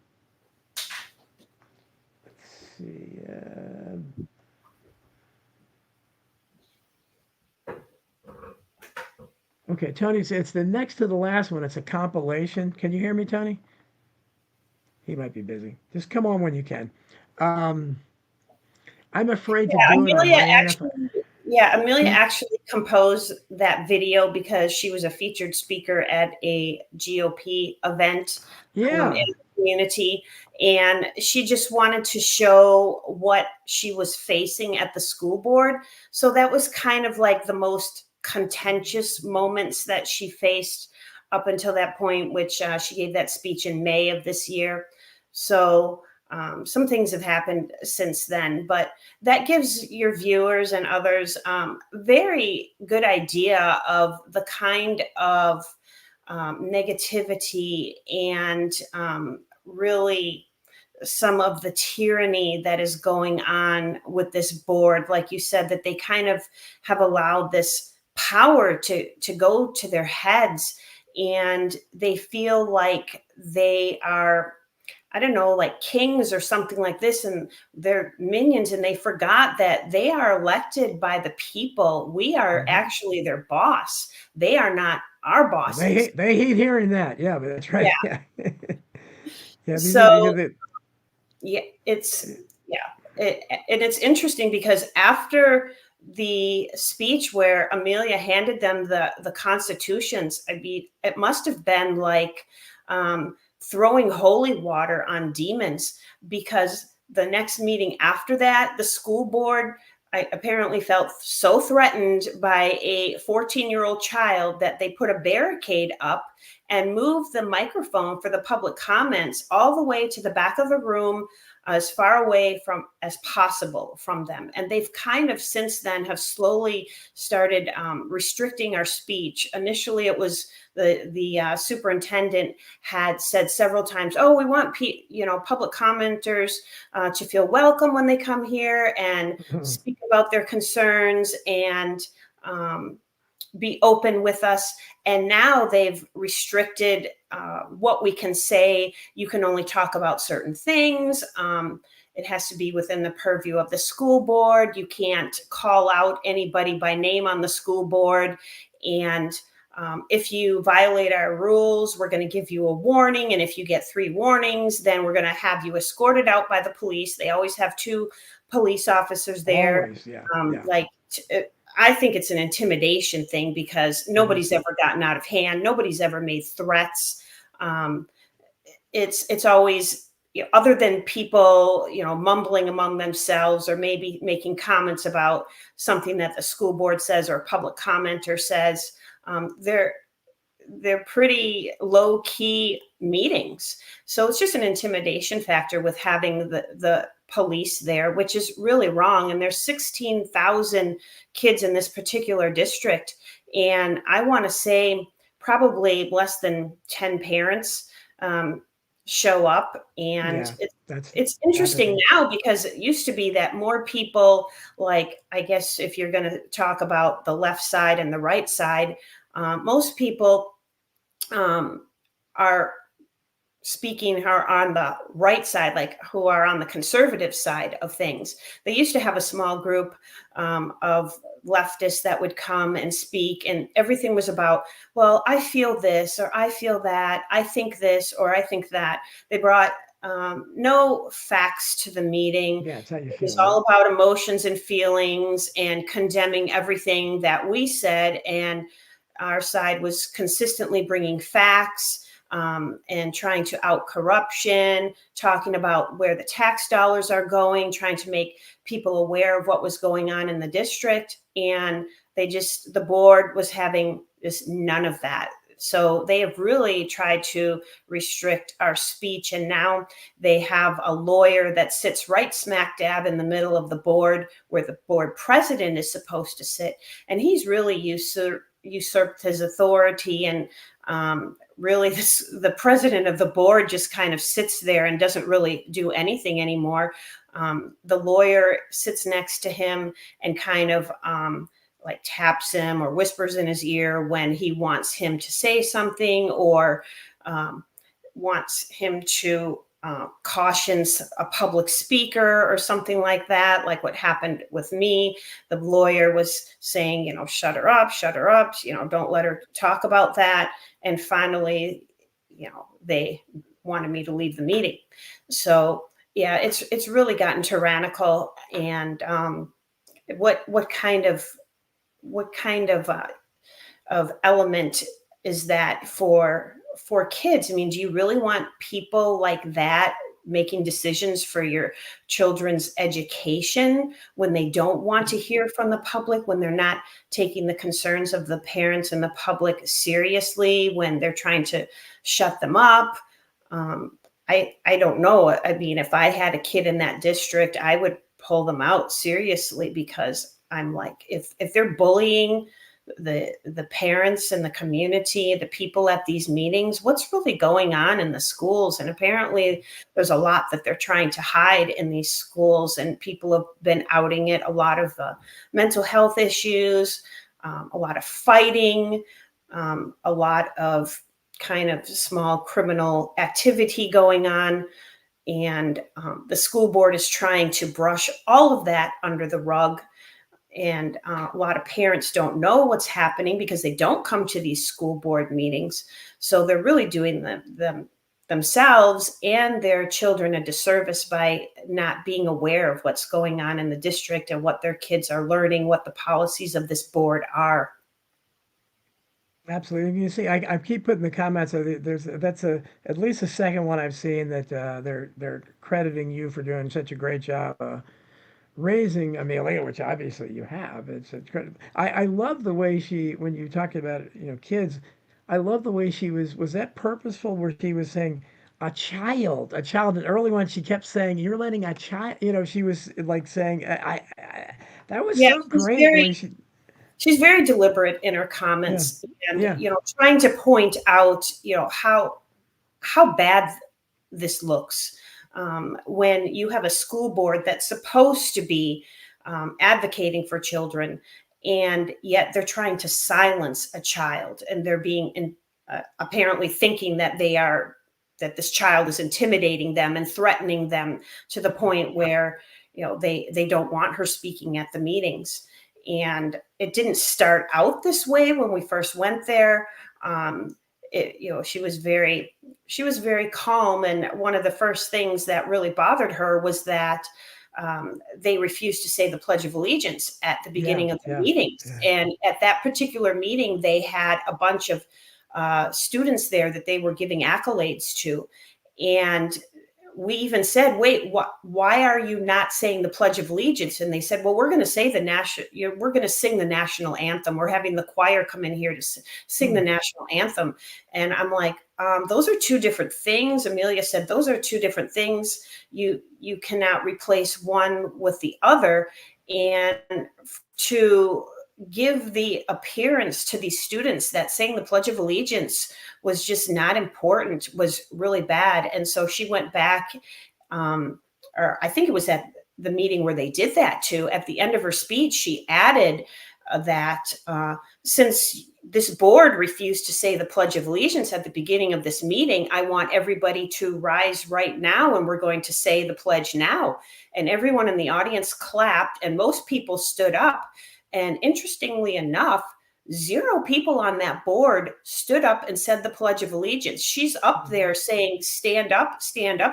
let's see. Okay, Tony, it's the next to the last one. It's a compilation. Can you hear me, Tony? He might be busy. Just come on when you can. Um, I'm afraid to do it on my end. Amelia actually composed that video because she was a featured speaker at a GOP event in Yeah. the community. And she just wanted to show what she was facing at the school board. So that was kind of like the most contentious moments that she faced up until that point, which she gave that speech in May of this year. So some things have happened since then, but that gives your viewers and others very good idea of the kind of negativity and really some of the tyranny that is going on with this board. Like you said, that they kind of have allowed this power to go to their heads, and they feel like they are, I don't know, like kings or something like this, and they're minions, and they forgot that they are elected by the people. We are actually their boss. They are not our bosses. They hate hearing that. Yeah, but that's right. Yeah. Yeah. Yeah. So Because yeah, and it's interesting because after the speech where Amelia handed them the constitutions, I mean, it must have been like throwing holy water on demons, because the next meeting after that, the school board, I apparently felt so threatened by a 14-year-old child that they put a barricade up and moved the microphone for the public comments all the way to the back of the room, as far away from as possible from them. And they've kind of since then have slowly started restricting our speech. Initially, it was the superintendent had said several times, "Oh, we want public commenters to feel welcome when they come here and speak about their concerns and be open with us." And now they've restricted what we can say. You can only talk about certain things. It has to be within the purview of the school board. You can't call out anybody by name on the school board. And if you violate our rules, we're going to give you a warning. And if you get 3 warnings, then we're going to have you escorted out by the police. They always have 2 police officers there. always, yeah. I think it's an intimidation thing because nobody's ever gotten out of hand. Nobody's ever made threats. It's always, other than people, mumbling among themselves or maybe making comments about something that the school board says or a public commenter says. They're pretty low key meetings. So it's just an intimidation factor with having the police there, which is really wrong. And there's 16,000 kids in this particular district. And I want to say probably less than 10 parents show up. And it's interesting now, because it used to be that more people, like, I guess if you're going to talk about the left side and the right side, most people are speaking are on the right side, like who are on the conservative side of things. They used to have a small group of leftists that would come and speak, and everything was about, well, I feel this, or I feel that, I think this, or I think that. They brought no facts to the meeting. Yeah, it's how you feel. It was all about emotions and feelings and condemning everything that we said. And our side was consistently bringing facts and trying to out corruption, talking about where the tax dollars are going, trying to make people aware of what was going on in the district. And the board was having just none of that. So they have really tried to restrict our speech. And now they have a lawyer that sits right smack dab in the middle of the board where the board president is supposed to sit. And he's really usurped his authority. And really, the president of the board just kind of sits there and doesn't really do anything anymore. The lawyer sits next to him and kind of like taps him or whispers in his ear when he wants him to say something, or wants him to caution a public speaker or something like that, like what happened with me. The lawyer was saying, shut her up, don't let her talk about that. And finally, they wanted me to leave the meeting. So yeah, it's really gotten tyrannical. And what kind of element is that for kids? I mean, do you really want people like that making decisions for your children's education when they don't want to hear from the public, when they're not taking the concerns of the parents and the public seriously, when they're trying to shut them up? I don't know. I mean, if I had a kid in that district, I would pull them out seriously, because I'm like, if they're bullying the parents and the community, the people at these meetings, what's really going on in the schools? And apparently there's a lot that they're trying to hide in these schools, and people have been outing it. A lot of mental health issues, a lot of fighting, a lot of kind of small criminal activity going on. And the school board is trying to brush all of that under the rug. And a lot of parents don't know what's happening because they don't come to these school board meetings. So they're really doing themselves and their children a disservice by not being aware of what's going on in the district and what their kids are learning, what the policies of this board are. Absolutely. You see, I keep putting the comments. That's at least the second one I've seen that they're crediting you for doing such a great job raising Amelia, which obviously you have. It's incredible. I love the way when you talked about kids. I love the way she was that purposeful, where she was saying a child. And early on she kept saying, "You're letting a child." She was like saying, that was so great the way she. She's very deliberate in her comments, and trying to point out, how bad this looks when you have a school board that's supposed to be advocating for children, and yet they're trying to silence a child, and they're being apparently thinking that that this child is intimidating them and threatening them to the point where they don't want her speaking at the meetings. And it didn't start out this way when we first went there. She was very calm. And one of the first things that really bothered her was that they refused to say the Pledge of Allegiance at the beginning of the meetings. Yeah. And at that particular meeting, they had a bunch of students there that they were giving accolades to. And we even said, wait, why are you not saying the Pledge of Allegiance? And they said, well, we're going to say we're going to sing the national anthem. We're having the choir come in here to sing the national anthem. And I'm like, those are two different things. Amelia said, those are two different things. You cannot replace one with the other. And to give the appearance to these students that saying the Pledge of Allegiance was just not important was really bad. And so she went back, or I think it was at the meeting where they did that too. At the end of her speech, she added that since this board refused to say the Pledge of Allegiance at the beginning of this meeting, I want everybody to rise right now, and we're going to say the pledge now. And everyone in the audience clapped, and most people stood up. And interestingly enough, 0 people on that board stood up and said the Pledge of Allegiance. She's up there saying, stand up,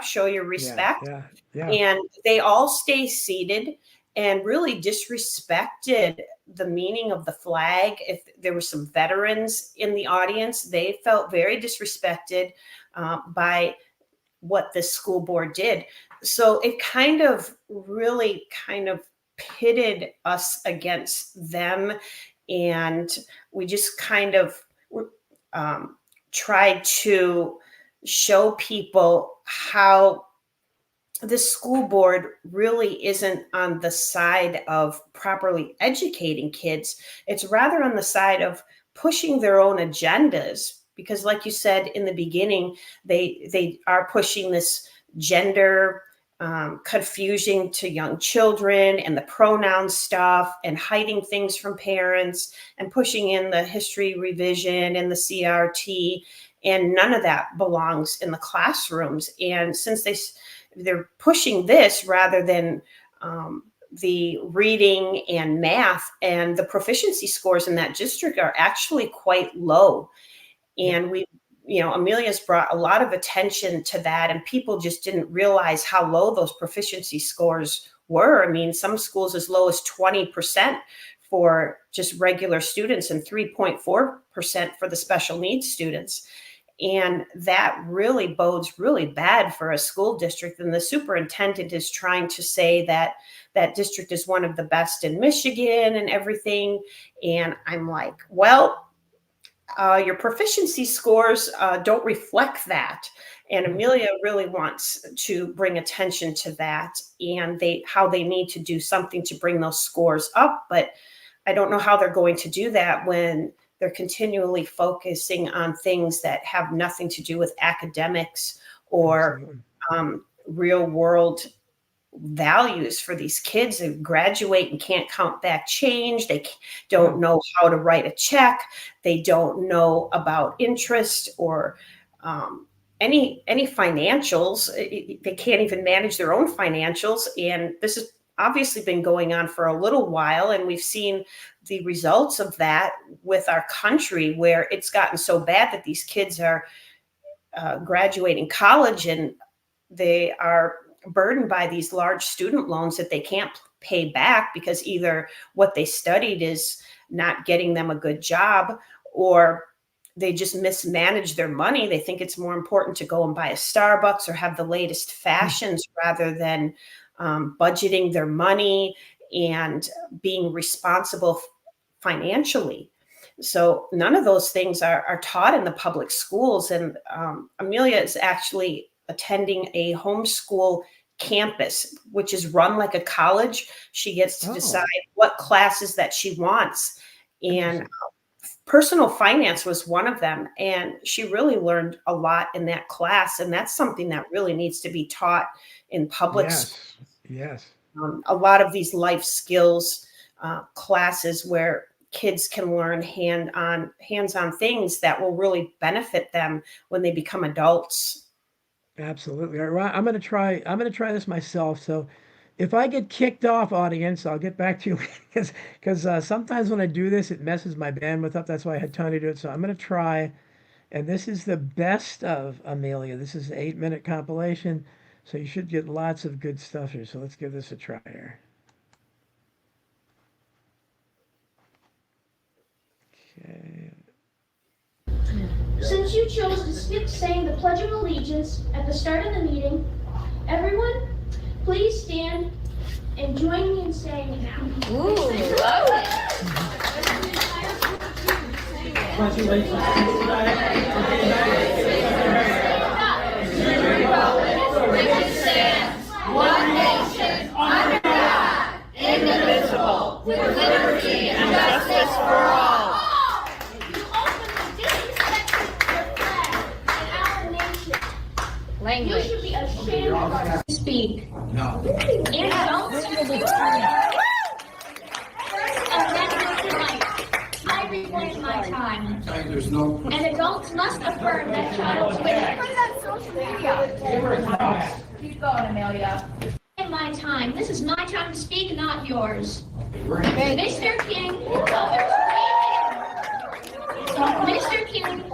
show your respect. Yeah. And they all stay seated and really disrespected the meaning of the flag. If there were some veterans in the audience, they felt very disrespected by what this school board did. So it really pitted us against them. And we just tried to show people how the school board really isn't on the side of properly educating kids. It's rather on the side of pushing their own agendas, because like you said in the beginning, they are pushing this gender confusion to young children and the pronoun stuff and hiding things from parents and pushing in the history revision and the CRT, and none of that belongs in the classrooms. And since they're pushing this rather than the reading and math, and the proficiency scores in that district are actually quite low. And Amelia's brought a lot of attention to that, and people just didn't realize how low those proficiency scores were. I mean, some schools as low as 20% for just regular students and 3.4% for the special needs students. And that really bodes really bad for a school district. And the superintendent is trying to say that that district is one of the best in Michigan and everything. And I'm like, well, your proficiency scores don't reflect that. And Amelia really wants to bring attention to that, and how they need to do something to bring those scores up. But I don't know how they're going to do that when they're continually focusing on things that have nothing to do with academics or real world values for these kids who graduate and can't count back change. They don't know how to write a check. They don't know about interest or any financials. They can't even manage their own financials. And this has obviously been going on for a little while. And we've seen the results of that with our country, where it's gotten so bad that these kids are graduating college and they are burdened by these large student loans that they can't pay back, because either what they studied is not getting them a good job, or they just mismanage their money. They think it's more important to go and buy a Starbucks or have the latest fashions rather than budgeting their money and being responsible financially. So none of those things are taught in the public schools. And Amelia is actually attending a homeschool campus, which is run like a college. She gets to decide what classes that she wants. And personal finance was one of them. And she really learned a lot in that class. And that's something that really needs to be taught in public schools. Yes. A lot of these life skills classes where kids can learn hands-on things that will really benefit them when they become adults. Absolutely. All right, I'm going to try this myself. So if I get kicked off, audience, I'll get back to you, because sometimes when I do this, it messes my bandwidth up. That's why I had Tony do it. So I'm going to try. And this is the best of Amelia. This is an 8-minute compilation. So you should get lots of good stuff here. So let's give this a try here. Okay. Since you chose to skip saying the Pledge of Allegiance at the start of the meeting, everyone, please stand and join me in saying it now. Ooh, love it. One nation, under God, indivisible, with liberty and justice for all. You openly disrespected your flag and our nation. Language. You should be ashamed of us. Speak. No. And don't speak. I reclaim my time. There's no. And adults must affirm that child's witness. Put it on social media. Keep going, Amelia. In my time. This is my time to speak, not yours. Mr. King, Mr. King,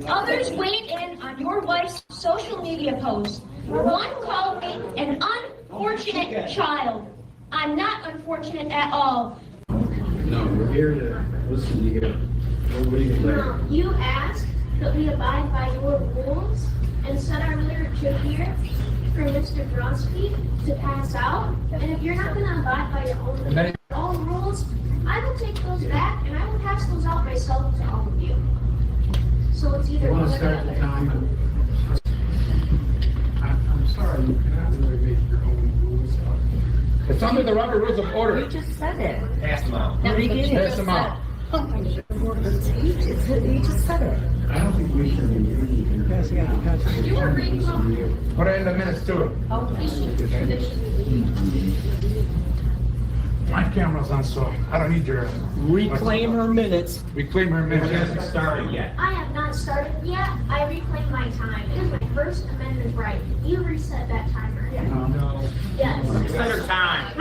others weighed in on your wife's social media post. One called me an unfortunate child. I'm not unfortunate at all. No, we're here to listen to you. Nobody can No, you asked that we abide by your rules and set our literature here for Mr. Brodsky to pass out. And if you're not going to abide by your own rules, I will take those back and I will pass those out myself to all of you. So it's either. You want to start the time? I'm sorry, you cannot really make your own rules up. It's under the Robert Rules of Order. You just said it. Pass them out. At the beginning. Pass them out. You just said it. I don't think we should be reading. Passing out. You were reading. Put it in the minutes too. My camera's on, so I don't need your. Reclaim her minutes. Reclaim her It minutes. hasn't started yet. I have not started yet. I reclaim my time. It is my First Amendment right. You reset that timer. No. Yes. Reset her time.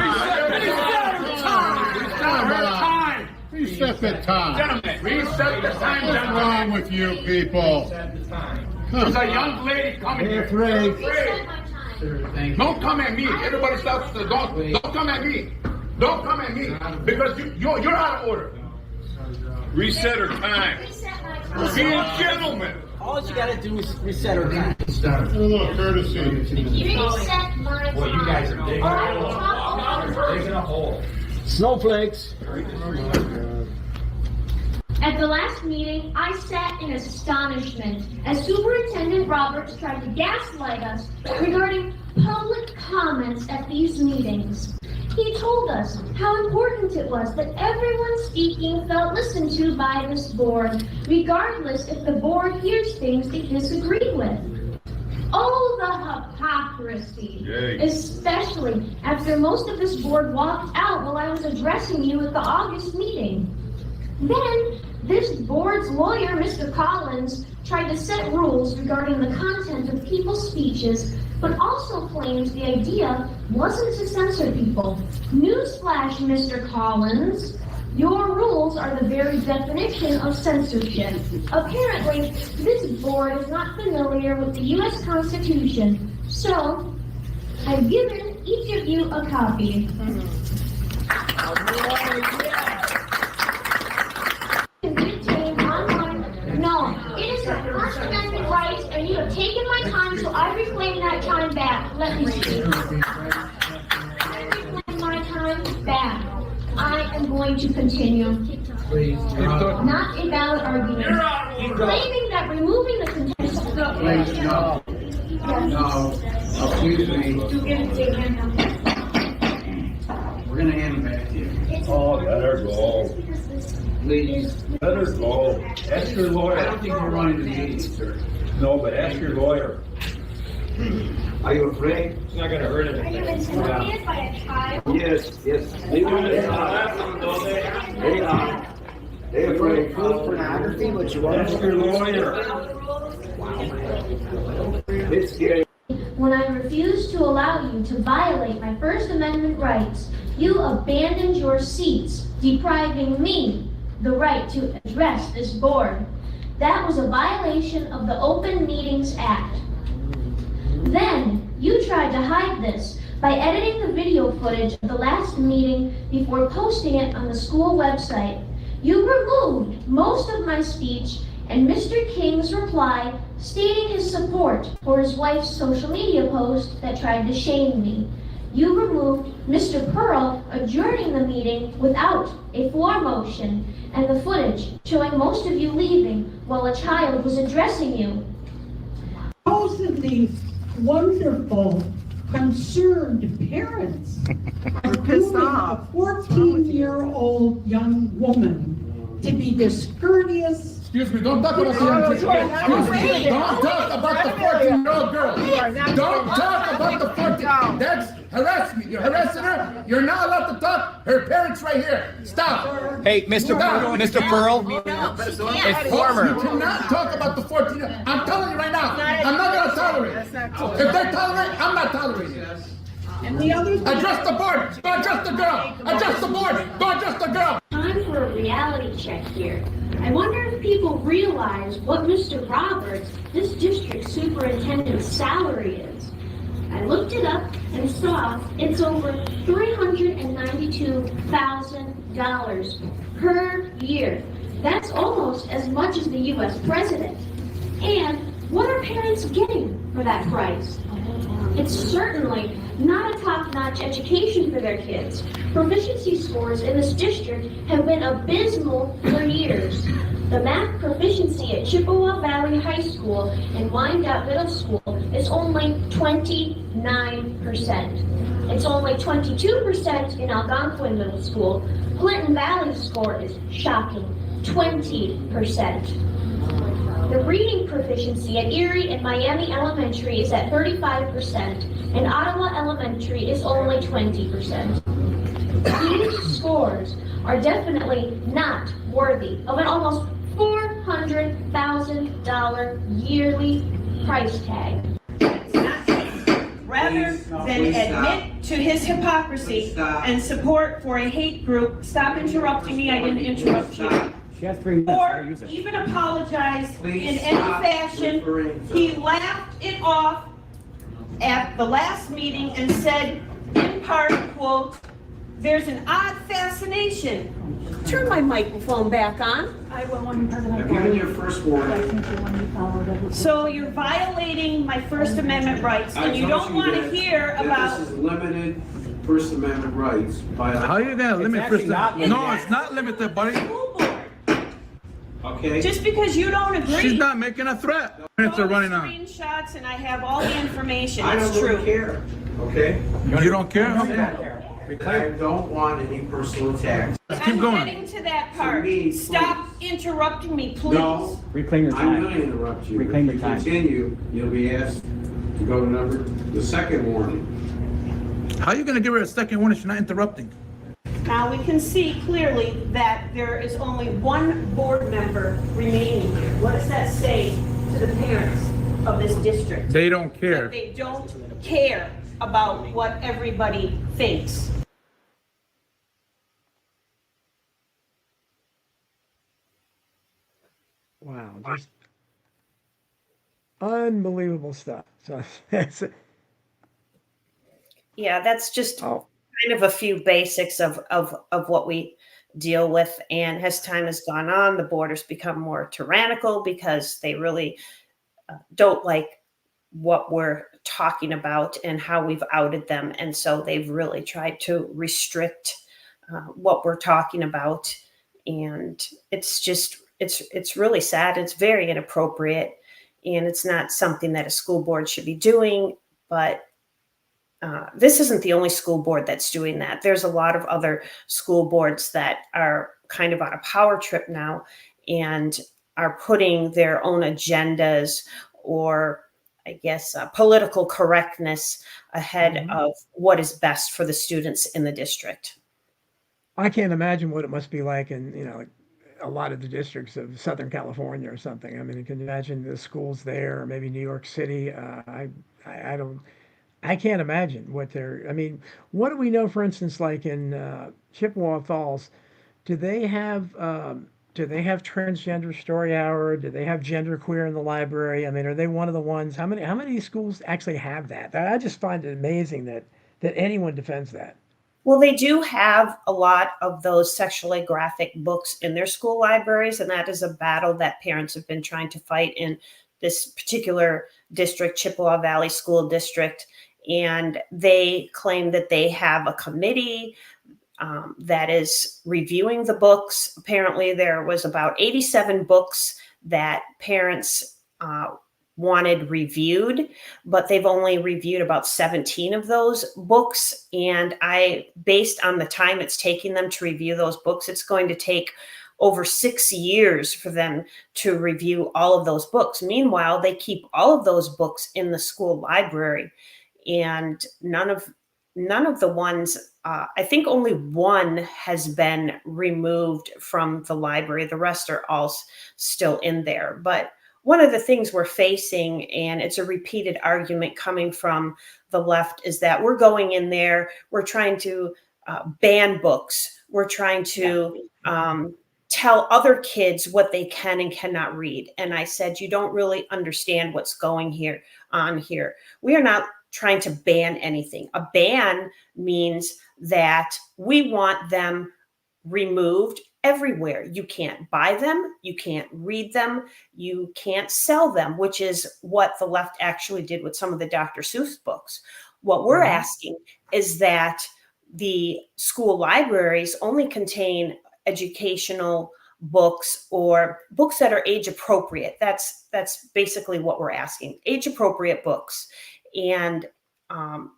Reset the time. Gentlemen, reset the time. What's wrong with you people? Reset the time. There's a young lady coming here. Afraid. Reset my time. Don't come at me. Everybody else, don't come at me. Don't come at me because you're out of order. Reset her time. Reset my time. Be a gentleman. All you gotta do is reset her time. A little courtesy. Reset my time. Boy, you guys are digging Or I will talk all the time. Digging a hole. Snowflakes. At the last meeting, I sat in astonishment as Superintendent Roberts tried to gaslight us regarding public comments at these meetings. He told us how important it was that everyone speaking felt listened to by this board, regardless if the board hears things they disagree with. Oh, the hypocrisy, especially after most of this board walked out while I was addressing you at the August meeting. Then, this board's lawyer, Mr. Collins, tried to set rules regarding the content of people's speeches, but also claims the idea wasn't to censor people. Newsflash, Mr. Collins, your rules are the very definition of censorship. Apparently, this board is not familiar with the U.S. Constitution, so I've given each of you a copy. No, it is my First Amendment right, and you have taken my time, so I reclaim that time back. Let me see. I reclaim my time back. I am going to continue. Not a valid argument. Claiming that removing the contentious... Please, no. No. Excuse me. We're gonna hand them back to you. Oh, let her go. Please. Let her go. Ask your I lawyer. don't think you're running the meeting, sir. No, but ask your lawyer. Are you afraid? It's not gonna hurt Are you anything. intimidated by a child? Yes, yes. They are. They're afraid of pornography, but you won't. Ask your lawyer. It's scary. When I refused to allow you to violate my First Amendment rights, you abandoned your seats, depriving me the right to address this board. That was a violation of the Open Meetings Act. Then, you tried to hide this by editing the video footage of the last meeting before posting it on the school website. You removed most of my speech and Mr. King's reply stating his support for his wife's social media post that tried to shame me. You removed Mr. Pearl adjourning the meeting without a floor motion and the footage showing most of you leaving while a child was addressing you. Most of these wonderful, concerned parents are pissed off. A 14-year-old young woman to be discourteous. Excuse me, don't talk about the young kid. Excuse me, don't talk about the 14-year-old girl. Don't talk about the 14. That's harassment. You're harassing her. You're not allowed to talk. Her parents right here. Stop. Hey, Mr. Pearl. Mr. Pearl. It's former. You cannot talk about the 14. I'm telling you right now. I'm not going to tolerate it. If they tolerate, I'm not tolerating it. And the other thing, Adjust the board. Go adjust the girl. Adjust the board. Go adjust the girl. Time for a reality check here. I wonder if people realize what Mr. Roberts, this district superintendent's salary is. I looked it up and saw it's over $392,000 per year. That's almost as much as the U.S. president. And what are parents getting for that price? It's certainly not a top-notch education for their kids. Proficiency scores in this district have been abysmal for years. The math proficiency proficiency at Chippewa Valley High School and Wyandotte Middle School is only 29%. It's only 22% in Algonquin Middle School. Clinton Valley's score is shocking, 20%. The reading proficiency at Erie and Miami Elementary is at 35%, and Ottawa Elementary is only 20%. These scores are definitely not worthy of an almost $400,000 yearly price tag. Rather than admit to his hypocrisy and support for a hate group, stop interrupting me, I didn't interrupt you. Or even apologize in any fashion. He laughed it off at the last meeting and said, in part, quote, "There's an odd fascination." Turn my microphone back on. I will when President. I've given you a first warning. So you're violating my First Amendment rights, and you don't want to hear about. This is limited First Amendment rights by. How are you gonna limit First Amendment? No, it's not limited, buddy. School board. Okay. Just because you don't agree. She's not making a threat. Minutes are running on. Screenshots, and I have all the information. I It's don't true. really care, okay? You don't care? I don't want any personal attacks. Keep going. I'm getting to that part. me, Stop interrupting me, please. No, Reclaim your I'm time. gonna interrupt you. Reclaim If your time. you continue, you'll be asked to go to the second warning. How are you gonna give her a second warning? She's not interrupting. Now, we can see clearly that there is only one board member remaining here. What does that say to the parents of this district? They don't care. That they don't care about what everybody thinks. Wow, just unbelievable stuff. So that's it. Yeah, that's just Oh, kind of a few basics of what we deal with. And as time has gone on, the board has become more tyrannical because they really don't like what we're talking about and how we've outed them. And so they've really tried to restrict what we're talking about. And it's just, it's really sad. It's very inappropriate. And it's not something that a school board should be doing. But this isn't the only school board that's doing that. There's a lot of other school boards that are kind of on a power trip now and are putting their own agendas or, I guess, political correctness ahead of what is best for the students in the district. I can't imagine what it must be like in, like a lot of the districts of Southern California or something. I mean, you can imagine the schools there, or maybe New York City. I can't imagine what I mean, what do we know, for instance, like in Chippewa Falls, do they have transgender story hour? Do they have genderqueer in the library? I mean, are they one of the ones? How many schools actually have that? I just find it amazing that anyone defends that. Well, they do have a lot of those sexually graphic books in their school libraries, and that is a battle that parents have been trying to fight in this particular district, Chippewa Valley School District. And they claim that they have a committee that is reviewing the books. Apparently, there was about 87 books that parents wanted reviewed, but they've only reviewed about 17 of those books. And based on the time it's taking them to review those books, it's going to take over 6 years for them to review all of those books. Meanwhile, they keep all of those books in the school library, and none of the ones, I think only one has been removed from the library. The rest are all still in there. But one of the things we're facing, and it's a repeated argument coming from the left, is that we're going in there, we're trying to ban books, we're trying to tell other kids what they can and cannot read. And I said, you don't really understand what's going on here. We are not trying to ban anything. A ban means that we want them removed everywhere. You can't buy them, you can't read them, you can't sell them, which is what the left actually did with some of the Dr. Seuss books. What we're asking is that the school libraries only contain educational books or books that are age appropriate. That's basically what we're asking, age appropriate books. And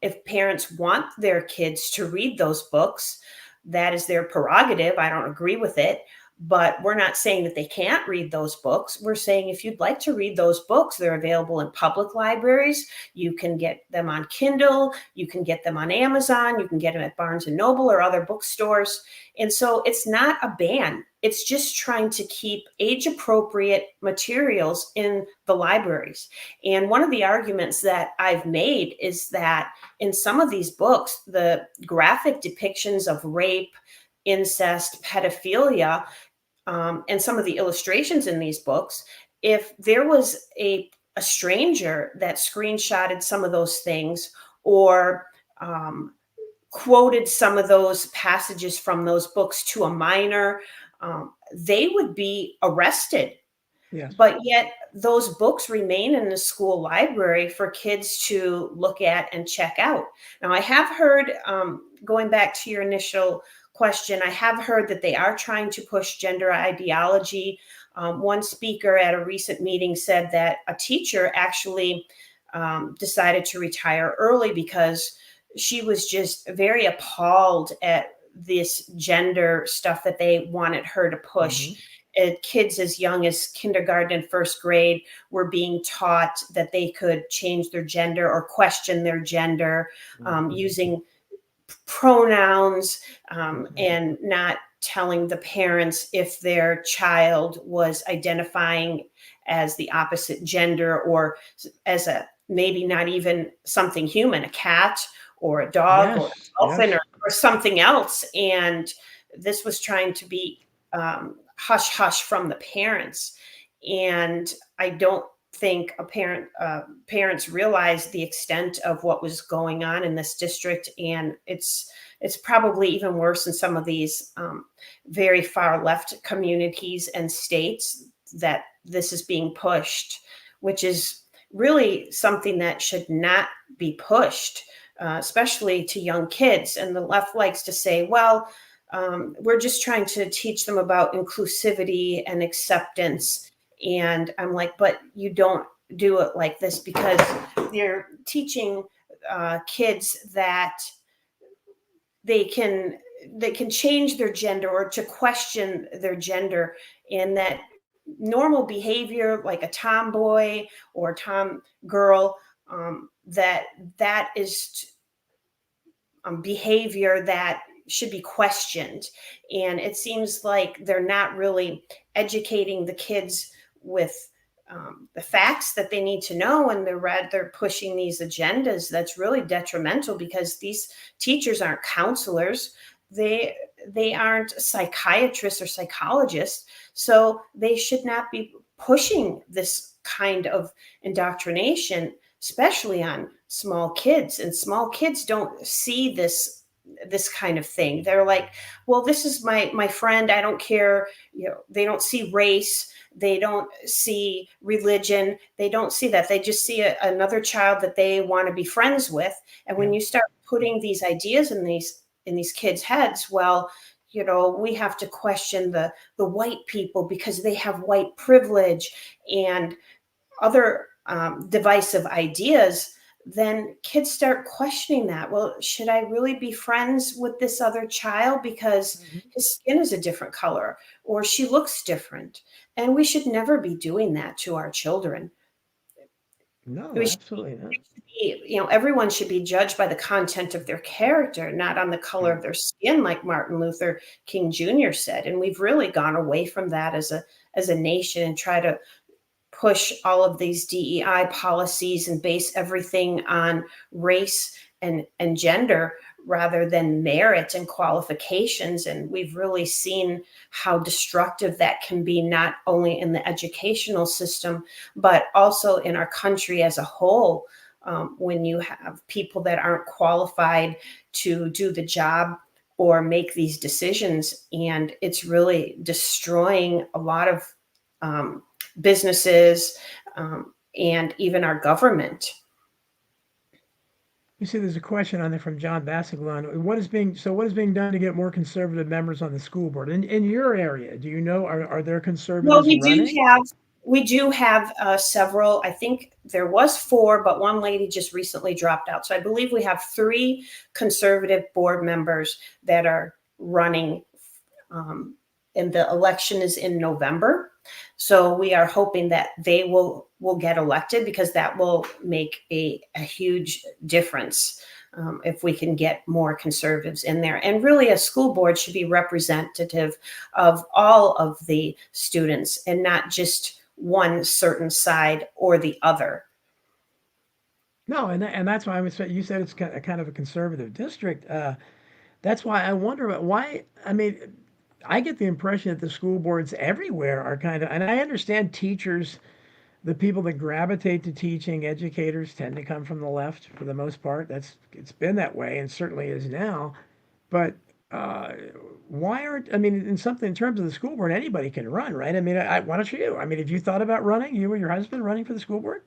if parents want their kids to read those books, that is their prerogative. I don't agree with it, but we're not saying that they can't read those books. We're saying if you'd like to read those books, they're available in public libraries. You can get them on Kindle. You can get them on Amazon. You can get them at Barnes and Noble or other bookstores. And so it's not a ban. It's just trying to keep age-appropriate materials in the libraries. And one of the arguments that I've made is that in some of these books, the graphic depictions of rape, incest, pedophilia, and some of the illustrations in these books, if there was a stranger that screenshotted some of those things or quoted some of those passages from those books to a minor, they would be arrested. Yes. But yet those books remain in the school library for kids to look at and check out. Now, I have heard, going back to your initial question, I have heard that they are trying to push gender ideology. One speaker at a recent meeting said that a teacher actually decided to retire early because she was just very appalled at this gender stuff that they wanted her to push. Kids as young as kindergarten and first grade were being taught that they could change their gender or question their gender using pronouns and not telling the parents if their child was identifying as the opposite gender or as a maybe not even something human, a cat or a dog or a dolphin or something else. And this was trying to be hush hush from the parents. And I don't think parents realized the extent of what was going on in this district. And it's probably even worse in some of these very far left communities and states that this is being pushed, which is really something that should not be pushed, especially to young kids. And the left likes to say, well, we're just trying to teach them about inclusivity and acceptance. And I'm like, but you don't do it like this, because they're teaching kids that they can change their gender or to question their gender, and that normal behavior like a tomboy or tom girl, that is behavior that should be questioned. And it seems like they're not really educating the kids with the facts that they need to know, and they're pushing these agendas that's really detrimental, because these teachers aren't counselors. They aren't psychiatrists or psychologists, so they should not be pushing this kind of indoctrination, especially on small kids. And small kids don't see this kind of thing. They're like, well, this is my friend. I don't care. They don't see race. They don't see religion. They don't see that. They just see another child that they want to be friends with. And when you start putting these ideas in these kids' heads, well, we have to question the white people because they have white privilege and other divisive ideas, then kids start questioning that. Well, should I really be friends with this other child because his skin is a different color or she looks different? And we should never be doing that to our children. No, absolutely not. Everyone should be judged by the content of their character, not on the color of their skin, like Martin Luther King Jr. said. And we've really gone away from that as a nation and try to push all of these DEI policies and base everything on race and gender rather than merit and qualifications. And we've really seen how destructive that can be, not only in the educational system, but also in our country as a whole. When you have people that aren't qualified to do the job or make these decisions, and it's really destroying a lot of businesses and even our government. You see, there's a question on there from John Bassaglon. What is being done to get more conservative members on the school board in your area? Do you know, are there Well, conservatives running? we do have several. I think there was 4, but one lady just recently dropped out. So I believe we have 3 conservative board members that are running, and the election is in November. So we are hoping that they will get elected, because that will make a huge difference. If we can get more conservatives in there. And really, a school board should be representative of all of the students and not just one certain side or the other. No, and that's why you said it's kind of a conservative district. That's why I wonder about why. I mean, I get the impression that the school boards everywhere are kind of, and I understand teachers, the people that gravitate to teaching, educators tend to come from the left for the most part. It's been that way and certainly is now. But uh, why aren't, I mean, in terms of the school board, anybody can run, right? I mean, why don't you? I mean, have you thought about running? You or your husband running for the school board?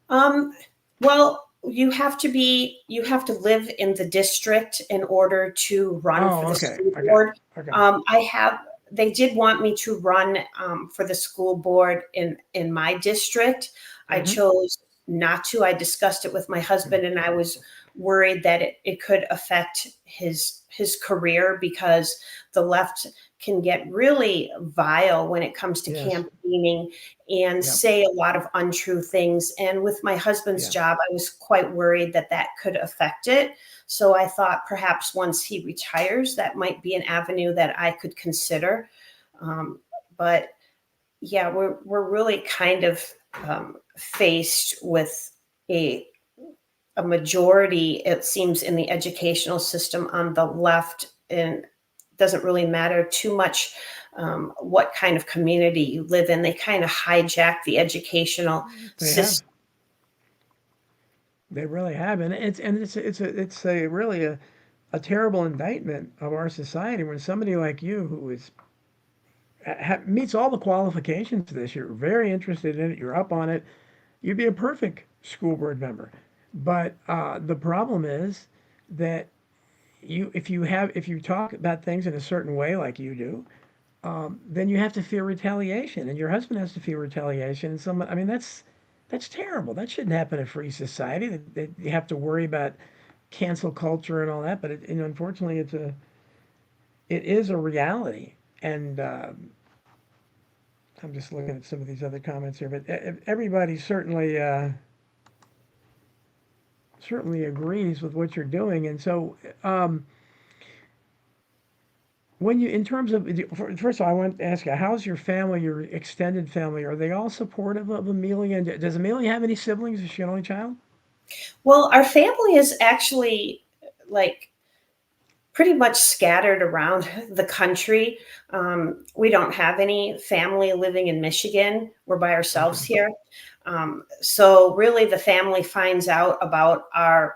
Well, you have to live in the district in order to run for the school board. Okay. They did want me to run for the school board in my district. I chose not to. I discussed it with my husband, and I was worried that it could affect his career, because the left can get really vile when it comes to campaigning and say a lot of untrue things. And with my husband's job, I was quite worried that could affect it. So I thought perhaps once he retires, that might be an avenue that I could consider. But yeah, we're really kind of faced with a majority, it seems, in the educational system on the left, and doesn't really matter too much what kind of community you live in. They kind of hijack the educational system. They really have, and it's a really a terrible indictment of our society when somebody like you, who is meets all the qualifications for this, you're very interested in it, you're up on it, you'd be a perfect school board member. But the problem is that if you talk about things in a certain way like you do, then you have to fear retaliation, and your husband has to fear retaliation. And I mean, that's terrible. That shouldn't happen in a free society. That you have to worry about cancel culture and all that. But unfortunately, it is a reality. And I'm just looking at some of these other comments here, but everybody certainly agrees with what you're doing. And so, in terms of, first of all, I want to ask you, how's your family, your extended family? Are they all supportive of Amelia? And does Amelia have any siblings? Is she an only child? Well, our family is actually like pretty much scattered around the country. We don't have any family living in Michigan. We're by ourselves here. So really, the family finds out about our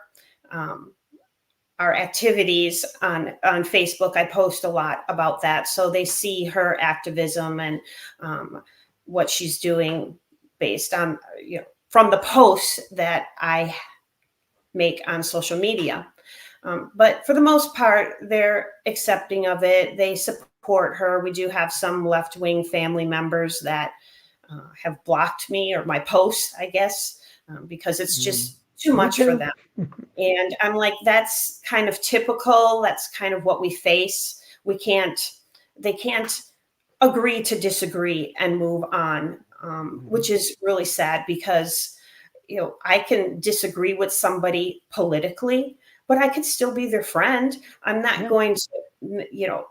activities on Facebook. I post a lot about that, so they see her activism and what she's doing based on, from the posts that I make on social media. But for the most part, they're accepting of it. They support her. We do have some left-wing family members that have blocked me or my posts, I guess, because it's just too much for them. And I'm like, that's kind of typical. That's kind of what we face. They can't agree to disagree and move on, which is really sad, because, I can disagree with somebody politically, but I could still be their friend. I'm not going to,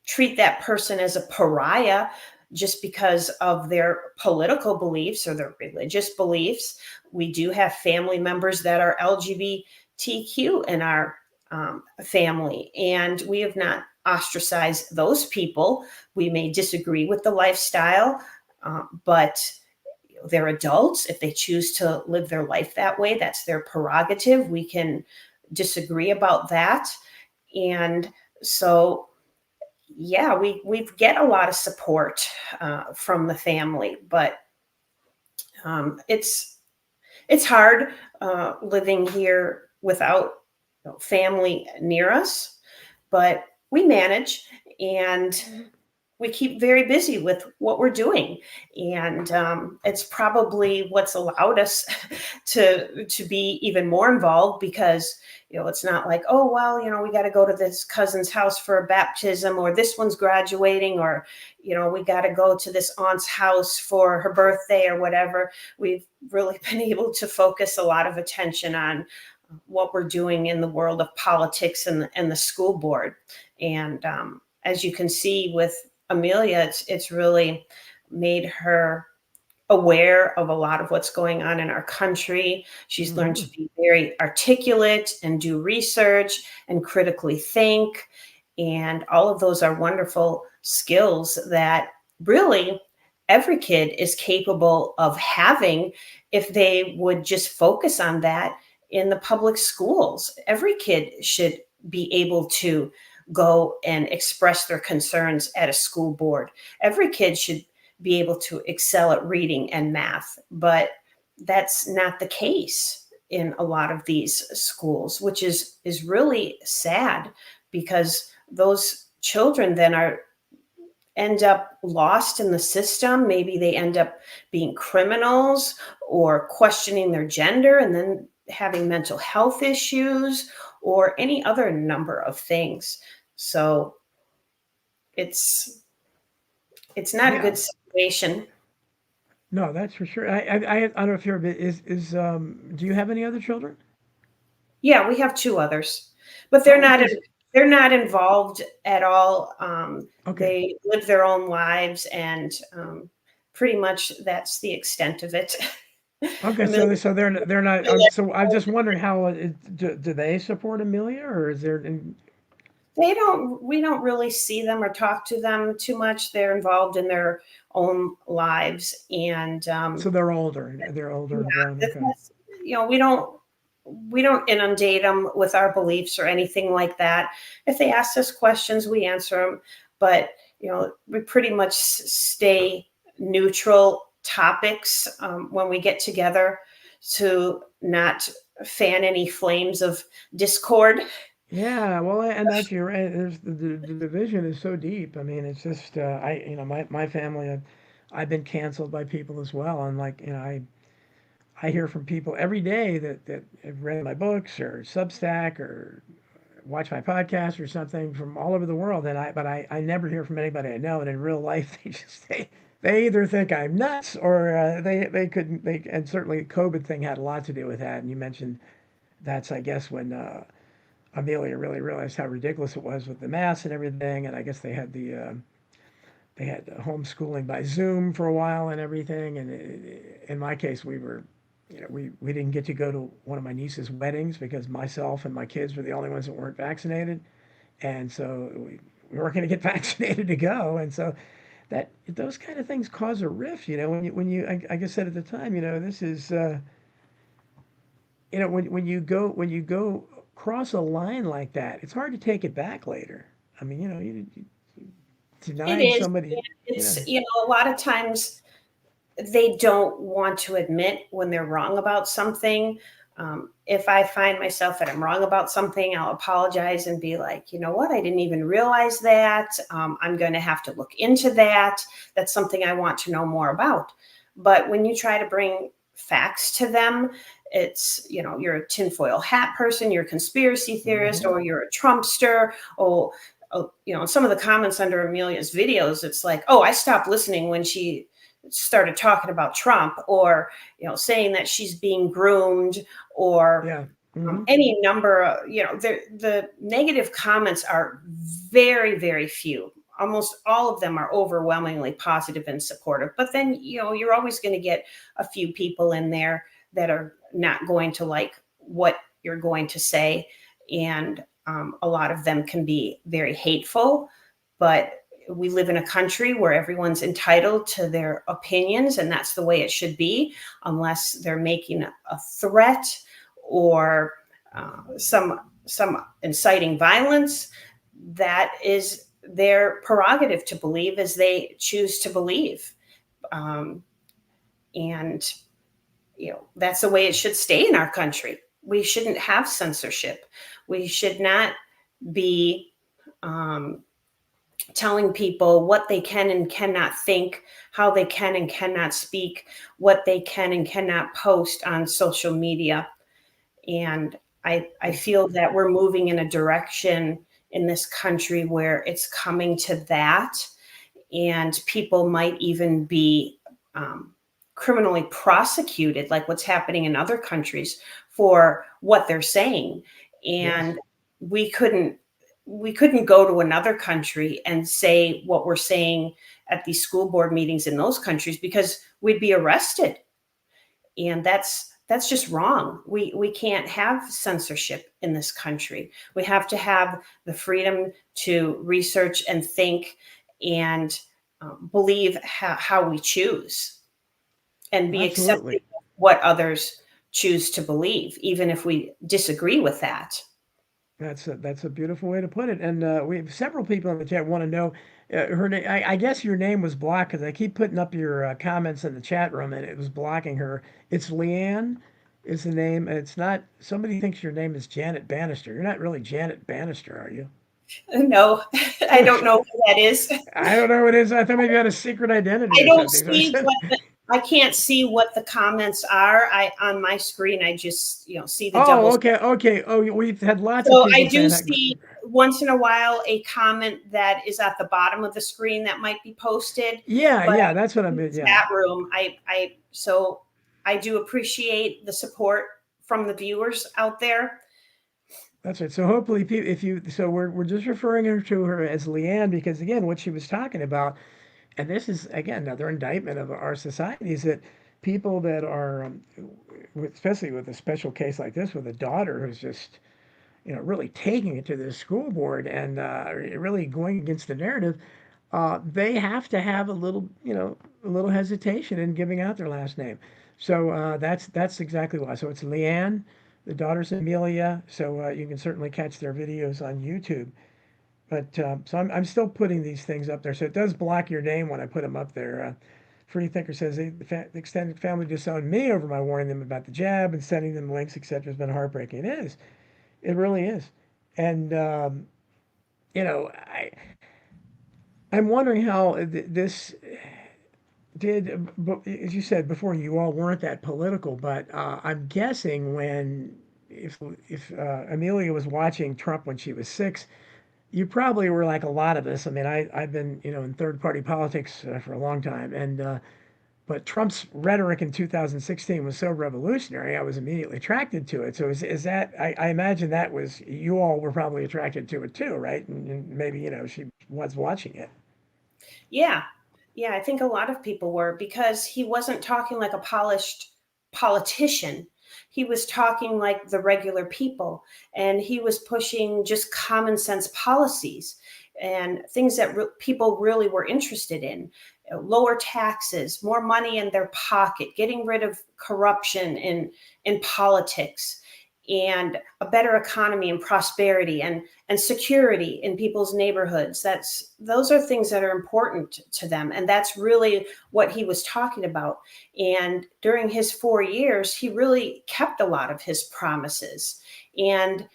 treat that person as a pariah just because of their political beliefs or their religious beliefs. We do have family members that are LGBTQ in our family, and we have not ostracized those people. We may disagree with the lifestyle, but they're adults. If they choose to live their life that way, that's their prerogative. We can disagree about that. And so, yeah, we get a lot of support from the family, but it's hard living here without family near us, but we manage, and we keep very busy with what we're doing, and it's probably what's allowed us to be even more involved, because it's not like, oh well, we got to go to this cousin's house for a baptism, or this one's graduating, or we got to go to this aunt's house for her birthday or whatever. We've really been able to focus a lot of attention on what we're doing in the world of politics and the school board. And as you can see with Amelia, it's really made her aware of a lot of what's going on in our country. She's learned to be very articulate and do research and critically think. And all of those are wonderful skills that really every kid is capable of having if they would just focus on that in the public schools. Every kid should be able to go and express their concerns at a school board. Every kid should be able to excel at reading and math, but that's not the case in a lot of these schools, which is really sad, because those children then end up lost in the system. Maybe they end up being criminals or questioning their gender and then having mental health issues or any other number of things. So it's not a good situation. No, that's for sure. I don't know if you're do you have any other children? Yeah, we have two others, but they're not involved at all. They live their own lives, and pretty much that's the extent of it. Okay, so they're not. So I'm just wondering how do they support Amelia, or is there? We don't really see them or talk to them too much. They're involved in their own lives, and so they're older. They're older and grown. Okay. We don't inundate them with our beliefs or anything like that. If they ask us questions, we answer them, but we pretty much stay neutral topics when we get together, to not fan any flames of discord. Yeah, well, and that's you're right. There's the division is so deep. I mean, it's just my family. I've been canceled by people as well, and I hear from people every day that have read my books or Substack or watch my podcast or something from all over the world, but I never hear from anybody I know, and in real life they either think I'm nuts or they couldn't and certainly the COVID thing had a lot to do with that. And you mentioned that's I guess when Amelia really realized how ridiculous it was with the mask and everything, and I guess they had homeschooling by Zoom for a while and everything. And in my case, we were, we didn't get to go to one of my niece's weddings because myself and my kids were the only ones that weren't vaccinated, and so we weren't going to get vaccinated to go, and so that those kind of things cause a rift. When you I guess said at the time, this is when you go cross a line like that, it's hard to take it back later. I mean, you deny somebody. It's a lot of times they don't want to admit when they're wrong about something. If I find myself that I'm wrong about something, I'll apologize and be like, you know what, I didn't even realize that. I'm going to have to look into that. That's something I want to know more about. But when you try to bring facts to them, it's, you're a tinfoil hat person, you're a conspiracy theorist, or you're a Trumpster, or some of the comments under Amelia's videos, it's like, oh, I stopped listening when she started talking about Trump, or, saying that she's being groomed, or any number of, the negative comments are very, very few. Almost all of them are overwhelmingly positive and supportive. But then, you're always going to get a few people in there that are not going to like what you're going to say. And a lot of them can be very hateful, but we live in a country where everyone's entitled to their opinions, and that's the way it should be, unless they're making a threat or some inciting violence. That is their prerogative to believe as they choose to believe. And that's the way it should stay in our country. we shouldn't have censorship. We should not be telling people what they can and cannot think, how they can and cannot speak, what they can and cannot post on social media. And I feel that we're moving in a direction in this country where it's coming to that, and people might even be criminally prosecuted, like what's happening in other countries, for what they're saying. And Yes. we couldn't go to another country and say what we're saying at these school board meetings in those countries, because we'd be arrested. And that's just wrong. We can't have censorship in this country. We have to have the freedom to research and think and believe how we choose, and be accepting Absolutely. of what others choose to believe, even if we disagree with that. That's a beautiful way to put it. And we have several people in the chat want to know her name. I guess your name was blocked because I keep putting up your comments in the chat room and it was blocking her. It's Leanne is the name. It's not. Somebody thinks your name is Janet Bannister. You're not really Janet Bannister, are you? No, I don't know who that is. I don't know what it is. I thought maybe you had a secret identity I or don't something. see I can't see what the comments are. On my screen, I just see the Oh, double. okay, okay. Oh, we've had lots of So I people do saying that. see once in a while a comment that is at the bottom of the screen that might be posted. Yeah, But yeah, that's what I in the mean. Yeah. chat room, so I do appreciate the support from the viewers out there. That's right. So hopefully, if you, so we're just referring to her as Leanne because again, what she was talking about, and this is again another indictment of our society, is that people that are, especially with a special case like this, with a daughter who's just, really taking it to the school board and really going against the narrative, they have to have a little hesitation in giving out their last name. So that's exactly why. So it's Leanne, the daughter's Amelia. So you can certainly catch their videos on YouTube. But so I'm still putting these things up there. So it does block your name when I put them up there. Free Thinker says the extended family disowned me over my warning them about the jab and sending them links, etc. has been heartbreaking. It is. It really is. And you know, I I'm wondering how this did, as you said before, you all weren't that political, but I'm guessing when, if Amelia was watching Trump when she was 6, you probably were like a lot of us. I mean, I've been, in third party politics for a long time, and but Trump's rhetoric in 2016 was so revolutionary, I was immediately attracted to it. So is that, I imagine that was, you all were probably attracted to it too, right? And maybe, she was watching it. Yeah. Yeah, I think a lot of people were, because he wasn't talking like a polished politician. He was talking like the regular people, and he was pushing just common sense policies and things that people really were interested in. Lower taxes, more money in their pocket, getting rid of corruption in politics, and a better economy and prosperity and security in people's neighborhoods. Those are things that are important to them, and that's really what he was talking about. And during his 4 years, he really kept a lot of his promises. And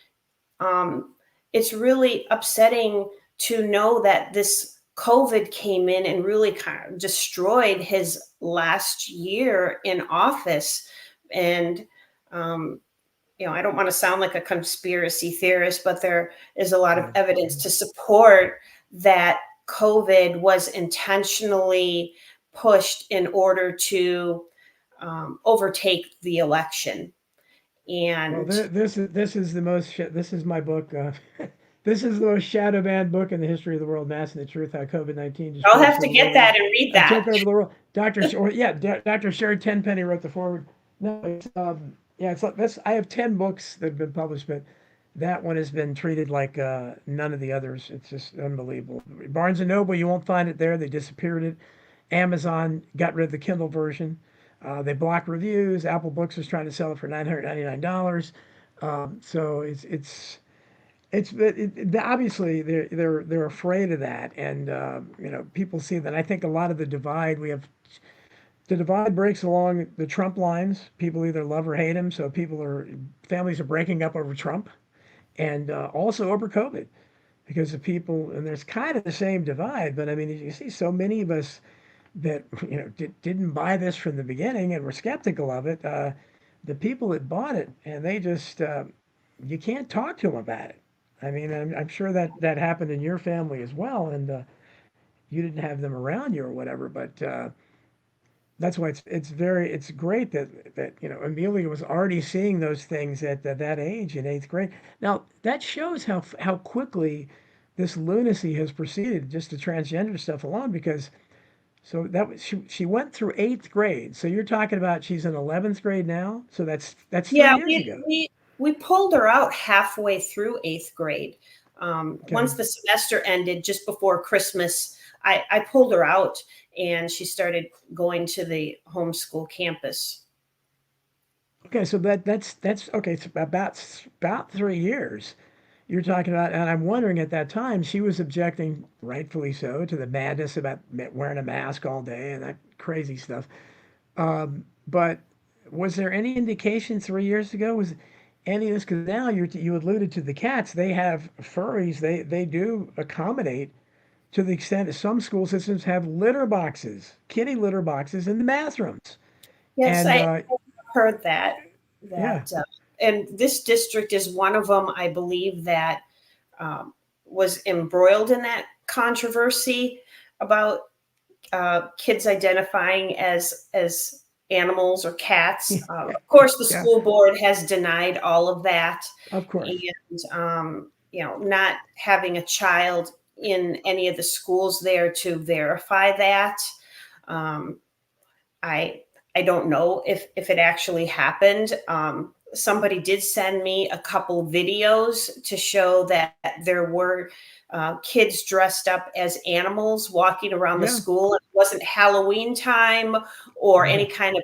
it's really upsetting to know that this COVID came in and really kind of destroyed his last year in office. And I don't want to sound like a conspiracy theorist, but there is a lot of evidence to support that COVID was intentionally pushed in order to overtake the election. Well, And this is the most, this is my book. This is the most shadow banned book in the history of the world, Mass and the Truth, how COVID-19 just I'll have to get that and read that. took over the world. Dr. Sherry Tenpenny wrote the foreword. No, it's yeah, it's like this. I have 10 books that have been published, but that one has been treated like none of the others. It's just unbelievable. Barnes and Noble, you won't find it there. They disappeared it. Amazon got rid of the Kindle version. They blocked reviews. Apple Books was trying to sell it for $999. So obviously they're afraid of that, and people see that. I think a lot of the divide we have the divide breaks along the Trump lines. People either love or hate him. So families are breaking up over Trump, and also over COVID, because the people, and there's kind of the same divide. But I mean, you see so many of us that didn't buy this from the beginning and were skeptical of it. The people that bought it, and they just you can't talk to them about it. I mean, I'm sure that happened in your family as well, and you didn't have them around you or whatever. But that's why it's great that Amelia was already seeing those things at that age in eighth grade. Now that shows how quickly this lunacy has proceeded, just the transgender stuff alone, because so that was she went through eighth grade. So you're talking about she's in 11th grade now. So that's 3 years ago. We pulled her out halfway through eighth grade. Okay. Once the semester ended, just before Christmas, I pulled her out, and she started going to the homeschool campus. Okay, so that's okay. It's about 3 years you're talking about, and I'm wondering at that time she was objecting, rightfully so, to the madness about wearing a mask all day and that crazy stuff. But was there any indication 3 years ago? Was any of this, because now you alluded to the cats? They have furries. They do accommodate to the extent that some school systems have litter boxes, kitty litter boxes in the bathrooms. Yes, And I heard that. yeah. And this district is one of them, I believe, that was embroiled in that controversy about kids identifying as animals or cats. Of course, the school board has denied all of that. Of course. And not having a child in any of the schools there to verify that. I don't know if it actually happened. Somebody did send me a couple videos to show that there were kids dressed up as animals walking around the school. It wasn't Halloween time or any kind of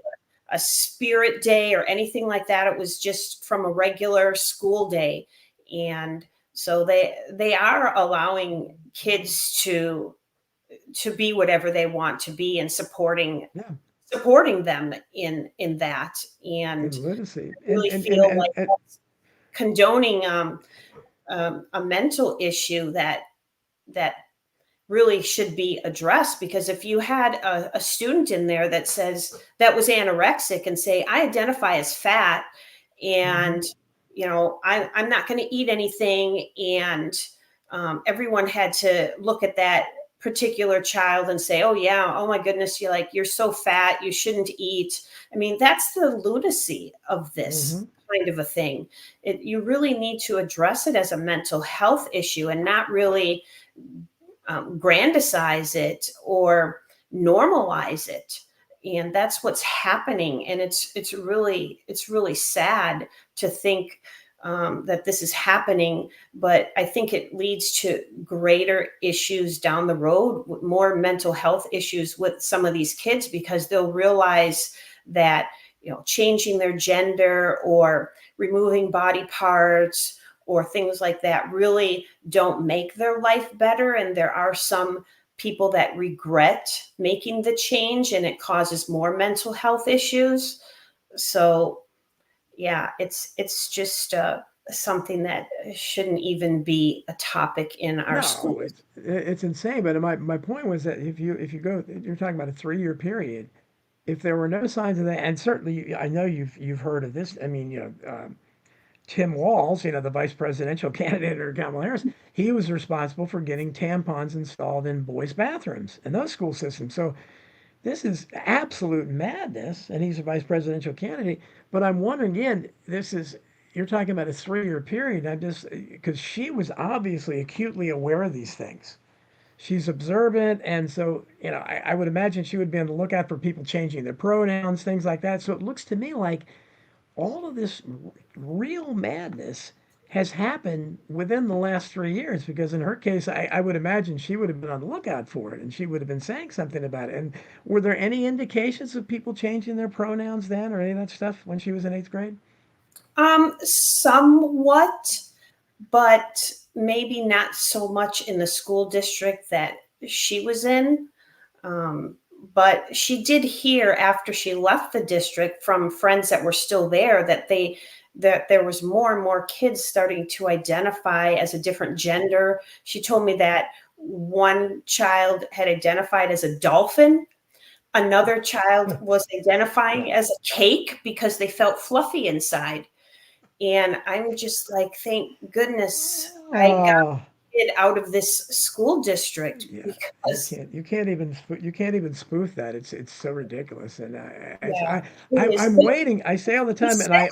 a spirit day or anything like that. It was just from a regular school day. And so they are allowing kids to be whatever they want to be, and supporting them in that. And literacy. I really feel like that's condoning a mental issue that really should be addressed. Because if you had a student in there that says that was anorexic and say, I identify as fat, and I'm not going to eat anything, and everyone had to look at that particular child and say, oh yeah, oh my goodness, you're so fat, you shouldn't eat. I mean, that's the lunacy of this kind of a thing. You really need to address it as a mental health issue, and not really grandize it or normalize it. And that's what's happening. And it's really sad to think that this is happening, but I think it leads to greater issues down the road, more mental health issues with some of these kids, because they'll realize that changing their gender or removing body parts or things like that really don't make their life better. And there are some people that regret making the change, and it causes more mental health issues. So yeah, it's just something that shouldn't even be a topic in our schools. It's insane. But my point was that if you go, you're talking about a 3-year period. If there were no signs of that, and certainly I know you've heard of this. I mean, Tim Walz, the vice presidential candidate, or Kamala Harris, he was responsible for getting tampons installed in boys' bathrooms in those school systems. So this is absolute madness, and he's a vice presidential candidate. But I'm wondering again, you're talking about a 3-year period. Because she was obviously acutely aware of these things. She's observant, and so I would imagine she would be on the lookout for people changing their pronouns, things like that. So it looks to me like all of this real madness has happened within the last 3 years, because in her case, I would imagine she would have been on the lookout for it, and she would have been saying something about it. And were there any indications of people changing their pronouns then, or any of that stuff when she was in eighth grade? Somewhat, but maybe not so much in the school district that she was in. But she did hear after she left the district from friends that were still there that there was more and more kids starting to identify as a different gender. She told me that one child had identified as a dolphin. Another child was identifying as a cake because they felt fluffy inside. And I'm just like, thank goodness I got it out of this school district, because you can't even spoof that. It's so ridiculous. And yeah, I'm waiting. I say all the time, and I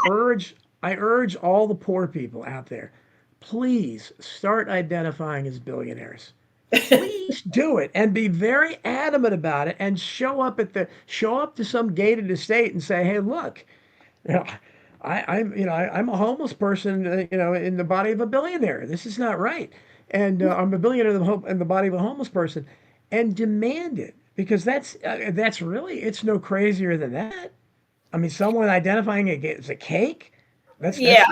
urge all the poor people out there, please start identifying as billionaires. Please do it, and be very adamant about it, and show up to some gated estate and say, hey, look, you know, I'm a homeless person, in the body of a billionaire. This is not right, and I'm a billionaire in the body of a homeless person, and demand it, because that's really, it's no crazier than that. I mean, someone identifying as a cake, yeah,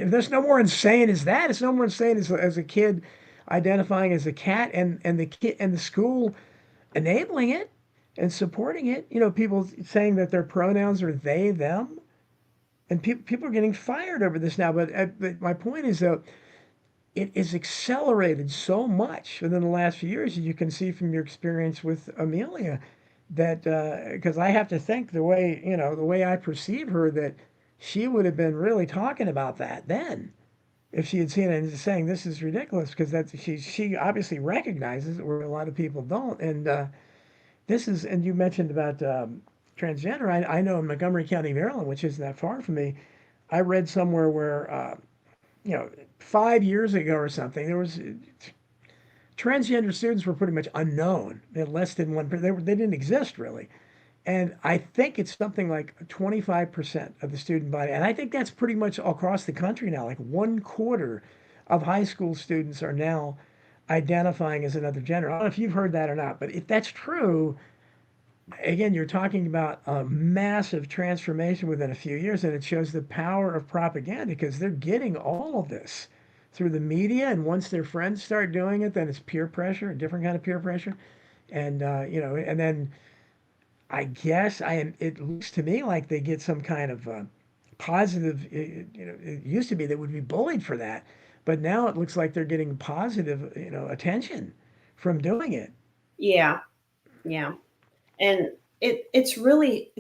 that's no more insane as that. It's no more insane as a kid identifying as a cat, and the kid and the school enabling it and supporting it. People saying that their pronouns are they, them, and people are getting fired over this now. But my point is, though, it is accelerated so much within the last few years. You can see from your experience with Amelia that, because I have to think the way I perceive her, that she would have been really talking about that then if she had seen it and saying this is ridiculous, because she obviously recognizes it where a lot of people don't. And and you mentioned about transgender. I know in Montgomery County, Maryland, which isn't that far from me, I read somewhere where 5 years ago or something, there was transgender students were pretty much unknown. They had less than one. They didn't exist really. And I think it's something like 25% of the student body. And I think that's pretty much across the country now. Like 1/4 of high school students are now identifying as another gender. I don't know if you've heard that or not, but if that's true, again, you're talking about a massive transformation within a few years. And it shows the power of propaganda, because they're getting all of this through the media. And once their friends start doing it, then it's peer pressure, a different kind of peer pressure. And, and then it looks to me like they get some kind of positive. It used to be they would be bullied for that, but now it looks like they're getting positive, attention from doing it. yeah, yeah. And it's really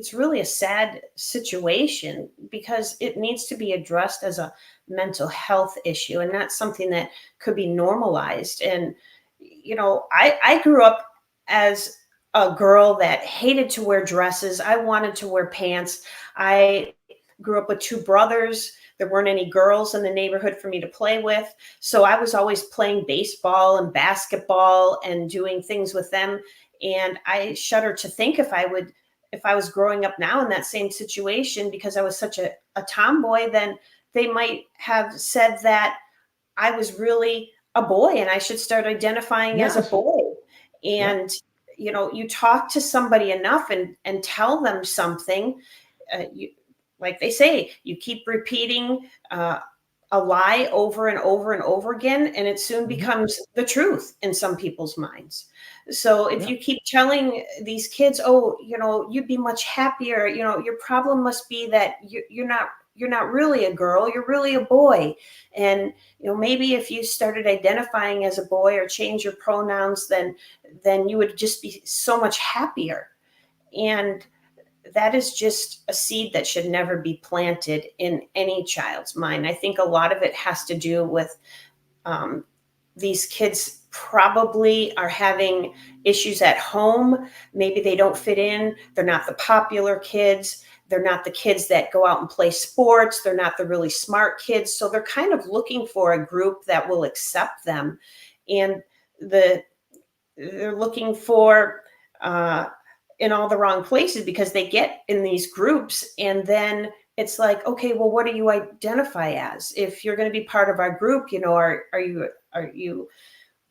a sad situation, because it needs to be addressed as a mental health issue, and not something that could be normalized. And I grew up as a girl that hated to wear dresses. I wanted to wear pants. I grew up with two brothers. There weren't any girls in the neighborhood for me to play with. So I was always playing baseball and basketball and doing things with them. And I shudder to think if I was growing up now in that same situation, because I was such a tomboy, then they might have said that I was really a boy and I should start identifying as a boy. And, you talk to somebody enough and tell them something, like they say, you keep repeating a lie over and over and over again, and it soon becomes the truth in some people's minds. So if you keep telling these kids, oh, you'd be much happier, your problem must be that you're not really a girl, you're really a boy. And maybe if you started identifying as a boy or change your pronouns, then you would just be so much happier. And that is just a seed that should never be planted in any child's mind. I think a lot of it has to do with these kids probably are having issues at home. Maybe they don't fit in. They're not the popular kids. They're not the kids that go out and play sports. They're not the really smart kids. So they're kind of looking for a group that will accept them. And they're looking for in all the wrong places, because they get in these groups and then it's like, okay, well, what do you identify as? If you're going to be part of our group, are you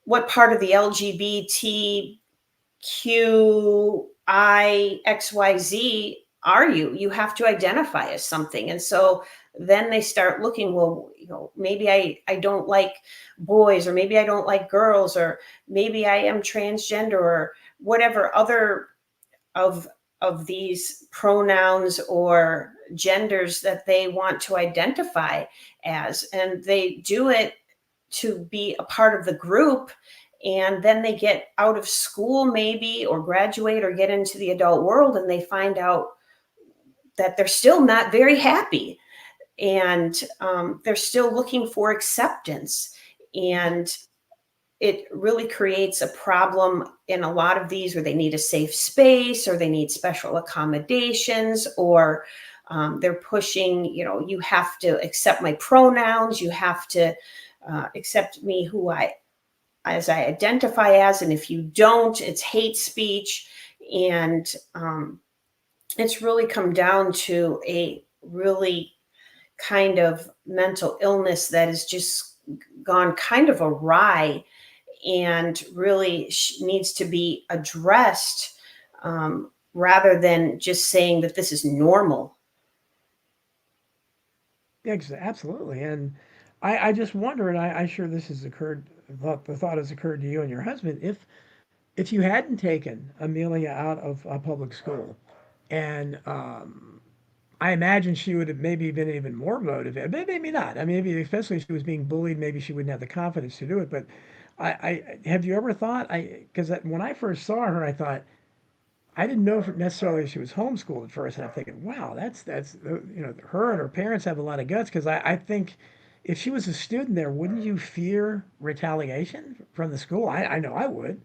what part of the LGBTQIXYZ are you? You have to identify as something. And so then they start looking, well, maybe I don't like boys, or maybe I don't like girls, or maybe I am transgender, or whatever other of of these pronouns or genders that they want to identify as, and they do it to be a part of the group, and then they get out of school maybe, or graduate, or get into the adult world, and they find out that they're still not very happy, and they're still looking for acceptance. And it really creates a problem in a lot of these where they need a safe space, or they need special accommodations, or they're pushing, you have to accept my pronouns, you have to accept me as I identify as, and if you don't, it's hate speech. And it's really come down to a really kind of mental illness that has just gone kind of awry, and really needs to be addressed, rather than just saying that this is normal. Yeah, absolutely. And I just wonder, and I sure this has occurred, the thought has occurred to you and your husband, if you hadn't taken Amelia out of a public school, and I imagine she would have maybe been even more motivated, but maybe not. I mean, maybe especially if she was being bullied, maybe she wouldn't have the confidence to do it. But I have you ever thought, because when I first saw her, I thought, I didn't know if necessarily she was homeschooled at first, and I'm thinking, wow, that's her and her parents have a lot of guts, because I think if she was a student there, wouldn't you fear retaliation from the school? I know I would.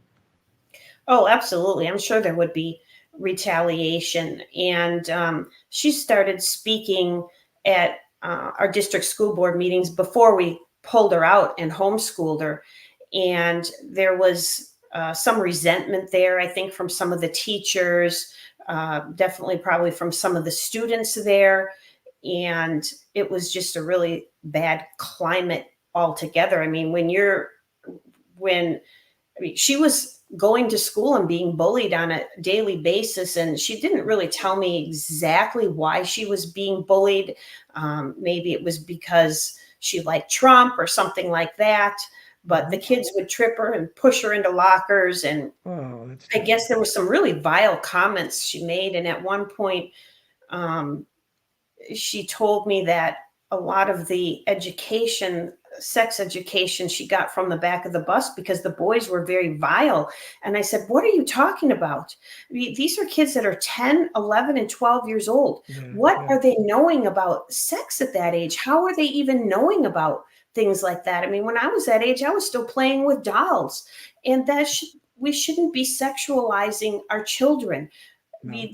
Oh, absolutely. I'm sure there would be retaliation. And she started speaking at our district school board meetings before we pulled her out and homeschooled her. And there was some resentment there, I think, from some of the teachers, definitely probably from some of the students there. And it was just a really bad climate altogether. I mean, when I mean, she was going to school and being bullied on a daily basis, and she didn't really tell me exactly why she was being bullied. Maybe it was because she liked Trump or something like that. But the kids would trip her and push her into lockers. And I guess there were some really vile comments she made. And at one point, she told me that a lot of the sex education she got from the back of the bus, because the boys were very vile. And I said, what are you talking about? I mean, these are kids that are 10, 11, and 12 years old. What are they knowing about sex at that age? How are they even knowing about things like that? I mean, when I was that age, I was still playing with dolls. And we shouldn't be sexualizing our children. No.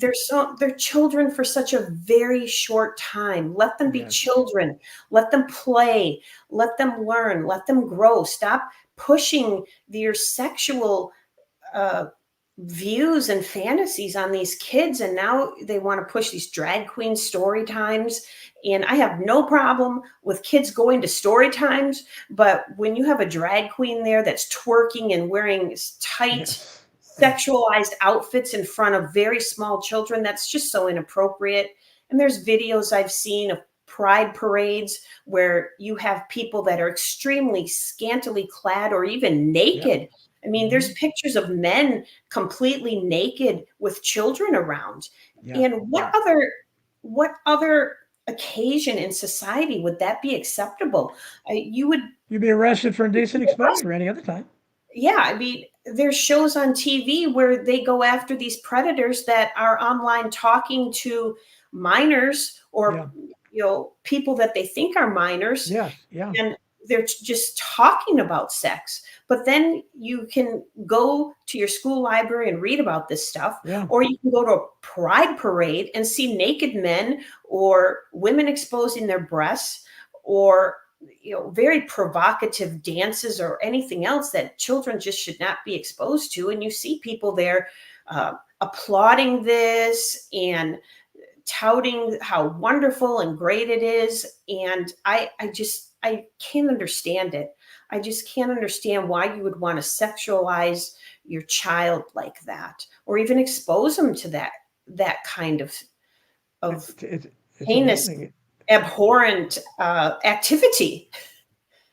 They're children for such a very short time. Let them be children. Let them play. Let them learn. Let them grow. Stop pushing your sexual views and fantasies on these kids. And now they want to push these drag queen story times. And I have no problem with kids going to story times, but when you have a drag queen there that's twerking and wearing tight, sexualized outfits in front of very small children, that's just so inappropriate. And there's videos I've seen of pride parades where you have people that are extremely scantily clad or even naked. I mean, there's pictures of men completely naked with children around. And what other occasion in society would that be acceptable? You'd be arrested for indecent exposure any other time. Yeah, I mean, there's shows on TV where they go after these predators that are online talking to minors, or people that they think are minors. And they're just talking about sex. But then you can go to your school library and read about this stuff, or you can go to a pride parade and see naked men or women exposing their breasts, or very provocative dances or anything else that children just should not be exposed to. And you see people there applauding this and touting how wonderful and great it is. And I can't understand it. I just can't understand why you would want to sexualize your child like that, or even expose them to that kind of it's heinous, amazing. Abhorrent activity.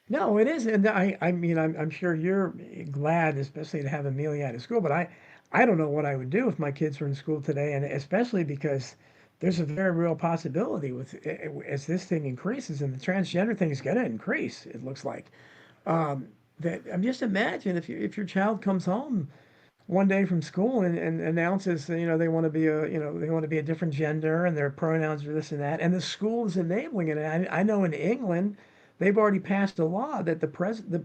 No, it is, and I mean, I'm sure you're glad, especially to have Amelia out of school. But I don't know what I would do if my kids were in school today, and especially because there's a very real possibility with as this thing increases and the transgender thing is going to increase. It looks like that. I'm just imagine if your child comes home one day from school and announces they want to be they want to be a different gender and their pronouns are this and that, and the school is enabling it. And I know in England they've already passed a law that the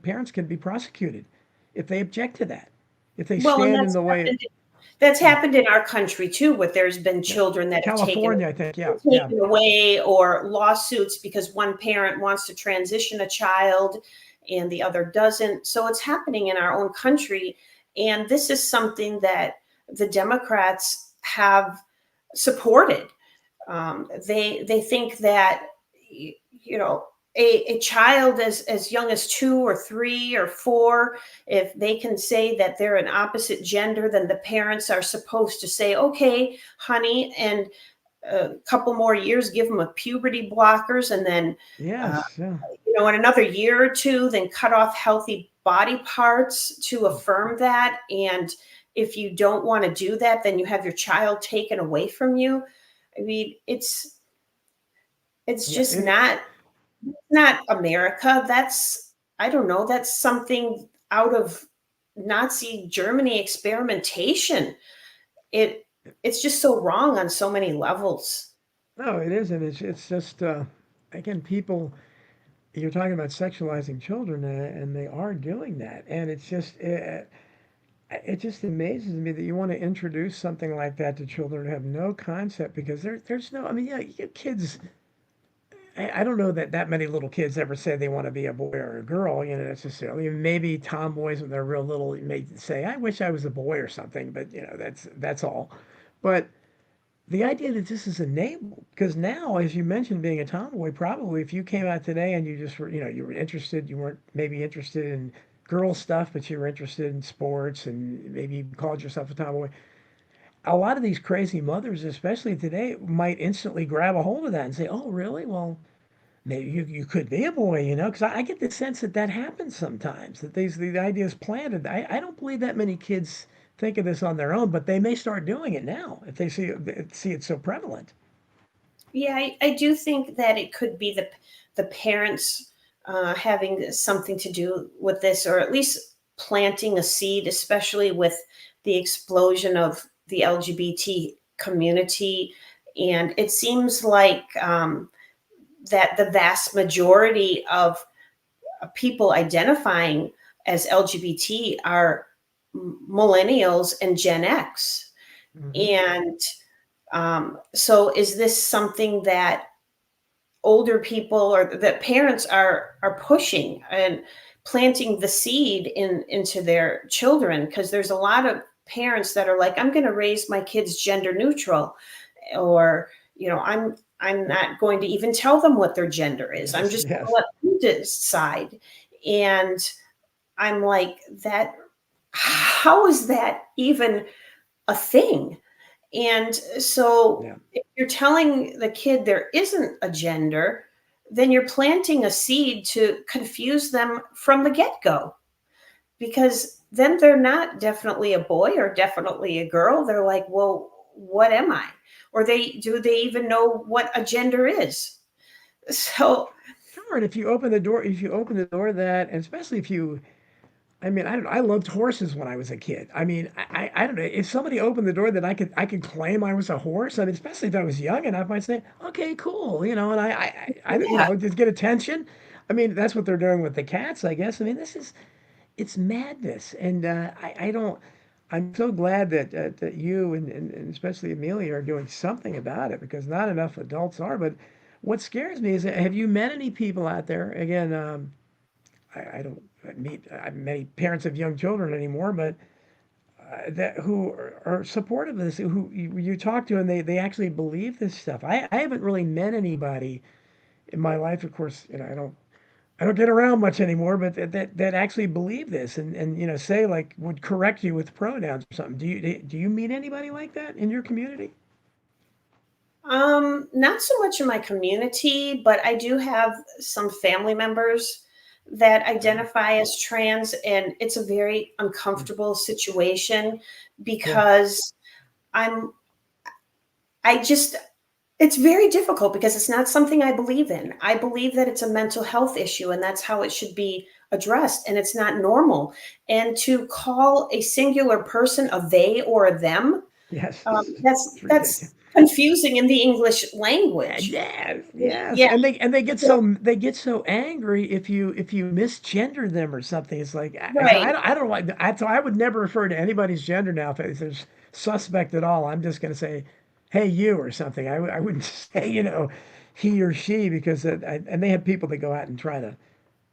parents can be prosecuted if they object to that, if they Well, and stand in the way. that's happened in our country too, where there's been Yeah. children that have California, I think, yeah. taken away, or lawsuits because one parent wants to transition a child and the other doesn't. So it's happening in our own country. And this is something that the Democrats have supported. They think that, you know, a child as young as 2 or 3 or 4, if they can say that they're an opposite gender, then the parents are supposed to say, okay, honey, and a couple more years, give them a puberty blockers, and then, Yes, yeah. in another year or 2, then cut off healthy body parts to affirm that. And if you don't want to do that, then you have your child taken away from you. I mean, it's Yeah, just not America. I don't know, that's something out of Nazi Germany experimentation. It's just so wrong on so many levels. no, it isn't. It's just again, people. You're talking about sexualizing children, and they are doing that, and it just amazes me that you want to introduce something like that to children who have no concept, because there's no. I mean, yeah, kids. I don't know that many little kids ever say they want to be a boy or a girl, necessarily. Maybe tomboys when they're real little may say, "I wish I was a boy" or something, but that's all. But the idea that this is enabled, because now, as you mentioned, being a tomboy, probably if you came out today and you just were, you were interested, you weren't maybe interested in girl stuff, but you were interested in sports and maybe you called yourself a tomboy. A lot of these crazy mothers, especially today, might instantly grab a hold of that and say, "Oh, really? Well, maybe you could be a boy," because I get the sense that happens sometimes, that the idea is planted. I don't believe that many kids think of this on their own, but they may start doing it now if they see it so prevalent. Yeah, I do think that it could be the parents having something to do with this, or at least planting a seed, especially with the explosion of the LGBT community. And it seems like that the vast majority of people identifying as LGBT are millennials and Gen X. And so is this something that older people or that parents are pushing and planting the seed into their children? Because there's a lot of parents that are like, I'm going to raise my kids gender neutral, or I'm not going to even tell them what their gender is. I'm just going to let them decide. And I'm like, that, how is that even a thing? And so if you're telling the kid there isn't a gender, then you're planting a seed to confuse them from the get-go, because then they're not definitely a boy or definitely a girl. They're like, well, what am I? Or do they even know what a gender is? So Sure, and if you open the door, that, and especially if you, I mean, I loved horses when I was a kid. I mean, I don't know if somebody opened the door that I could claim I was a horse. I mean, especially if I was young enough, I'd say, okay, cool, and just get attention. I mean, that's what they're doing with the cats, I guess. I mean, it's madness, and I don't. I'm so glad that you and especially Amelia are doing something about it, because not enough adults are. But what scares me is, have you met any people out there? Again, I don't meet many parents of young children anymore, but that who are supportive of this, who you talk to, and they actually believe this stuff. I haven't really met anybody in my life. Of course, I don't get around much anymore, but that actually believe this, and say, like, would correct you with pronouns or something. Do you meet anybody like that in your community? not so much in my community, but I do have some family members that identify as trans, and it's a very uncomfortable situation because I just, it's very difficult because it's not something I believe in. I believe that it's a mental health issue and that's how it should be addressed, and it's not normal. And to call a singular person a they or a them, Yes, that's confusing in the English language. Yes, Yeah. and they get so angry if you misgender them or something. It's like so Right. I don't like so I would never refer to anybody's gender now if there's suspect at all. I'm just going to say, hey you or something. I wouldn't say he or she because and they have people that go out and try to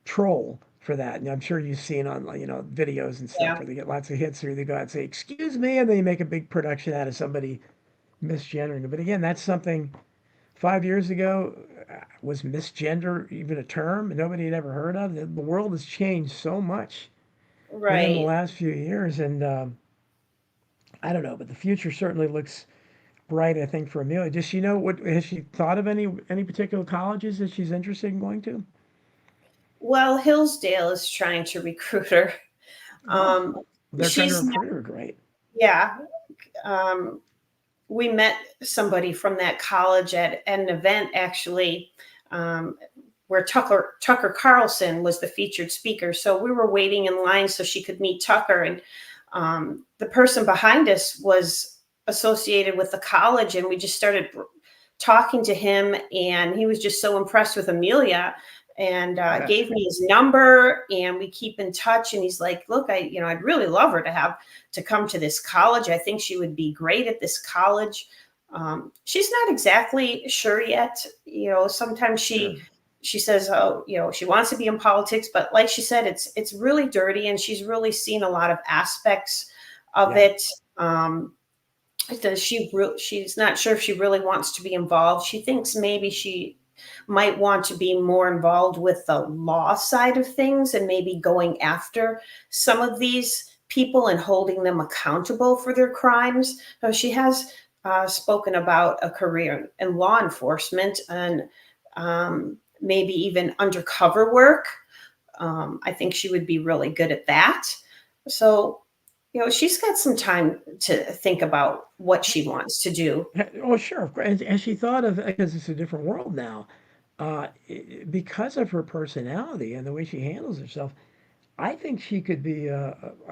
troll for that. And I'm sure you've seen on videos and stuff Yeah. where they get lots of hits where they go out and say excuse me, and then you make a big production out of somebody misgendering. But again, that's something 5 years ago was misgender even a term nobody had ever heard of. The world has changed so much within the Right. last few years, and I don't know, but the future certainly looks bright. I think for Amelia, does she know what has she thought of any particular colleges that she's interested in going to? Well, Hillsdale is trying to recruit her. They're trying to She's recruit her. Great. Yeah. We met somebody from that college at an event actually, where Tucker Carlson was the featured speaker. So we were waiting in line so she could meet Tucker, and the person behind us was associated with the college, and we just started talking to him, and he was just so impressed with Amelia, and gave me his number, and we keep in touch. And he's like, look, I'd really love her to come to this college. I think she would be great at this college. She's not exactly sure yet. Sometimes she says, oh, she wants to be in politics, but like she said, it's really dirty, and she's really seen a lot of aspects of it. She's not sure if she really wants to be involved. She thinks maybe she might want to be more involved with the law side of things and maybe going after some of these people and holding them accountable for their crimes. So she has spoken about a career in law enforcement and maybe even undercover work. I think she would be really good at that. So, she's got some time to think about what she wants to do. Oh, sure. Of course. And she thought of, because it's a different world now, because of her personality and the way she handles herself, I think she could be a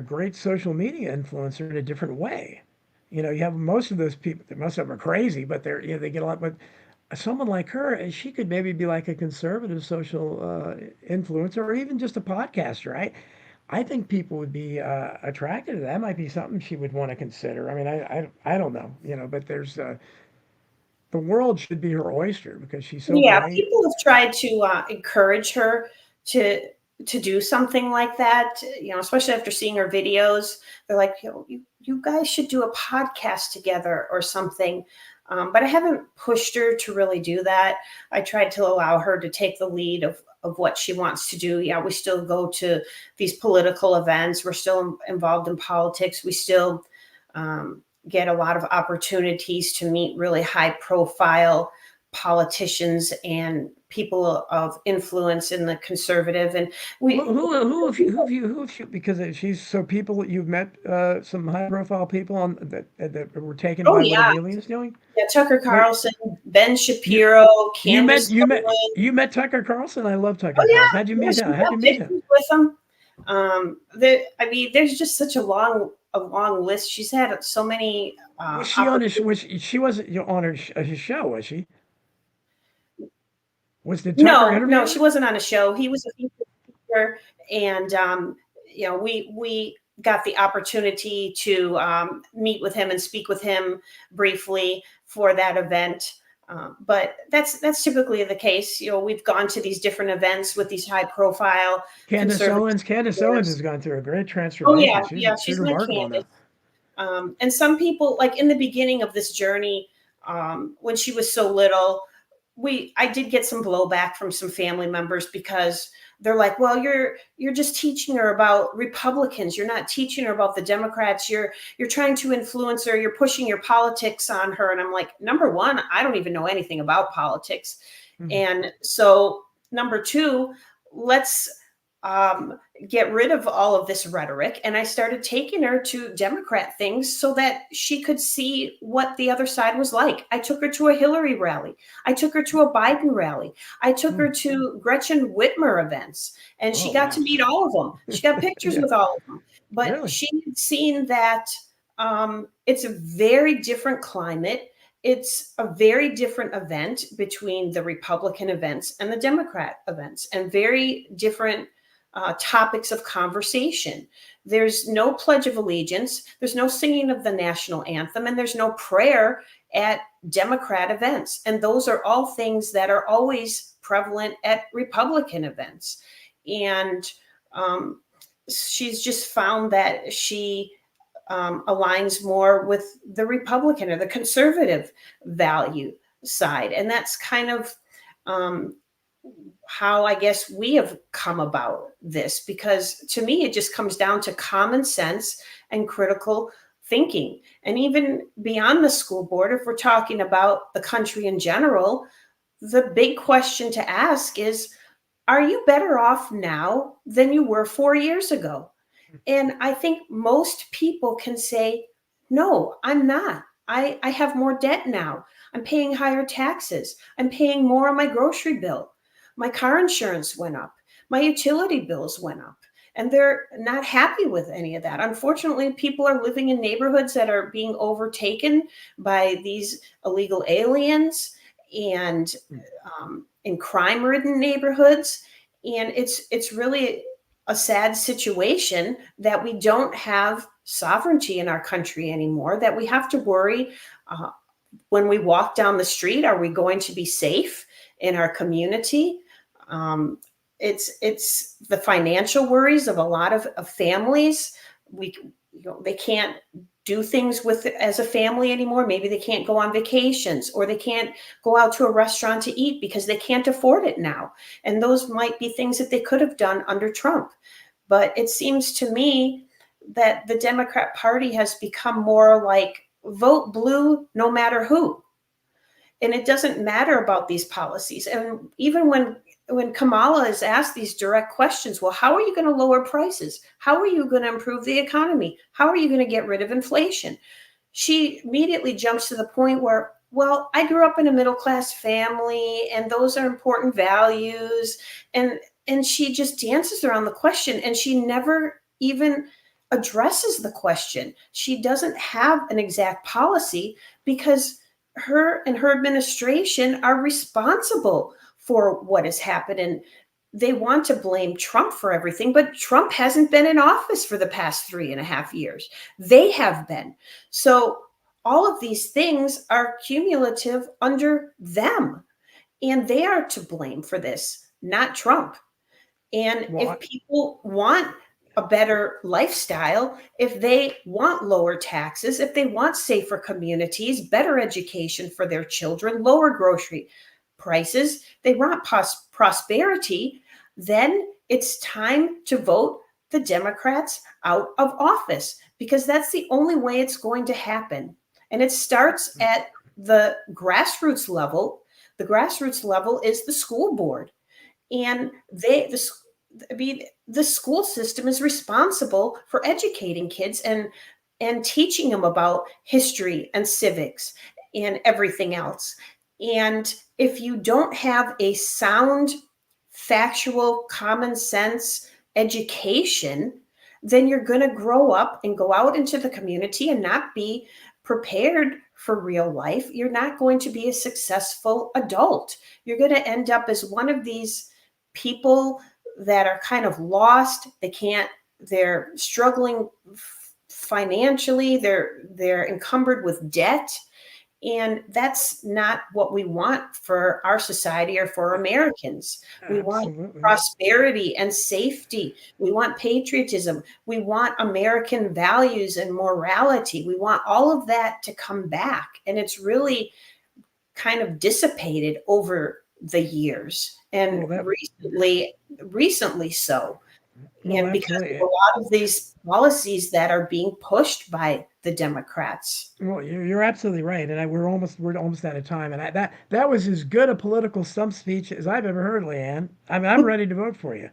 great social media influencer in a different way. You have most of those people, most of them are crazy, but they get a lot. But someone like her, she could maybe be like a conservative social influencer or even just a podcaster. I think people would be attracted to that. That might be something she would want to consider. I mean, I don't know, but there's the world should be her oyster because she's so great. People have tried to encourage her to do something like that. Especially after seeing her videos, they're like, you guys should do a podcast together or something. But I haven't pushed her to really do that. I tried to allow her to take the lead of what she wants to do. Yeah, we still go to these political events. We're still involved in politics. We still get a lot of opportunities to meet really high profile politicians and people of influence in the conservative. And who have you because she's so people you've met some high profile people on that were taken by what Amelia's doing. Yeah, Tucker Carlson, Ben Shapiro, Candace. You met Tucker Carlson. I love Tucker Carlson. How'd you meet him? How'd you meet him? With him. There's just such a long list. She's had so many. Was she on she wasn't on his show, was she? Was the Tucker interview? No, she wasn't on a show. He was a featured speaker, and we got the opportunity to meet with him and speak with him briefly for that event. But that's typically the case. We've gone to these different events with these high profile. Candace Owens has gone through a great transformation. Oh yeah, she's remarkable now. And some people, like in the beginning of this journey, when she was so little, I did get some blowback from some family members because they're like, well, you're just teaching her about Republicans. You're not teaching her about the Democrats. You're trying to influence her. You're pushing your politics on her. And I'm like, number one, I don't even know anything about politics. Mm-hmm. And so number two, let's get rid of all of this rhetoric. And I started taking her to Democrat things so that she could see what the other side was like. I took her to a Hillary rally. I took her to a Biden rally. I took her to Gretchen Whitmer events, and she got to meet all of them. She got pictures with all of them. But she had seen that it's a very different climate. It's a very different event between the Republican events and the Democrat events, and very different topics of conversation. There's no Pledge of Allegiance, there's no singing of the national anthem, and there's no prayer at Democrat events. And those are all things that are always prevalent at Republican events. And she's just found that she aligns more with the Republican or the conservative value side. And that's kind of how I guess we have come about this, because to me, it just comes down to common sense and critical thinking. And even beyond the school board, if we're talking about the country in general, the big question to ask is, are you better off now than you were 4 years ago? And I think most people can say, no, I'm not. I have more debt now. I'm paying higher taxes. I'm paying more on my grocery bill. My car insurance went up. My utility bills went up. And they're not happy with any of that. Unfortunately, people are living in neighborhoods that are being overtaken by these illegal aliens and in crime-ridden neighborhoods. And it's really a sad situation that we don't have sovereignty in our country anymore, that we have to worry when we walk down the street, are we going to be safe in our community? It's the financial worries of a lot of families. They can't do things with as a family anymore. Maybe they can't go on vacations, or they can't go out to a restaurant to eat because they can't afford it now. And those might be things that they could have done under Trump. But it seems to me that the Democrat Party has become more like vote blue no matter who. And it doesn't matter about these policies. And even when Kamala is asked these direct questions, well, how are you going to lower prices? How are you going to improve the economy? How are you going to get rid of inflation? She immediately jumps to the point where, well, I grew up in a middle-class family, and those are important values. And she just dances around the question, and she never even addresses the question. She doesn't have an exact policy, because her and her administration are responsible for what has happened. And they want to blame Trump for everything, but Trump hasn't been in office for the past 3.5 years. They have been. So all of these things are cumulative under them, and they are to blame for this, not Trump. And if people want a better lifestyle, if they want lower taxes, if they want safer communities, better education for their children, lower grocery prices, they want prosperity, then it's time to vote the Democrats out of office, because that's the only way it's going to happen. And it starts at the grassroots level. The grassroots level is the school board. And the school system is responsible for educating kids and teaching them about history and civics and everything else. And if you don't have a sound, factual, common sense education, then you're going to grow up and go out into the community and not be prepared for real life. You're not going to be a successful adult. You're going to end up as one of these people that are kind of lost. They're struggling financially. They're encumbered with debt. And that's not what we want for our society or for Americans. We want prosperity and safety. We want patriotism. We want American values and morality. We want all of that to come back. And it's really kind of dissipated over the years, and recently so. Well, and because absolutely. of a lot of these policies that are being pushed by the Democrats. Well, you're absolutely right, and we're almost out of time, and that was as good a political stump speech as I've ever heard, Leanne. I mean, I'm ready to vote for you.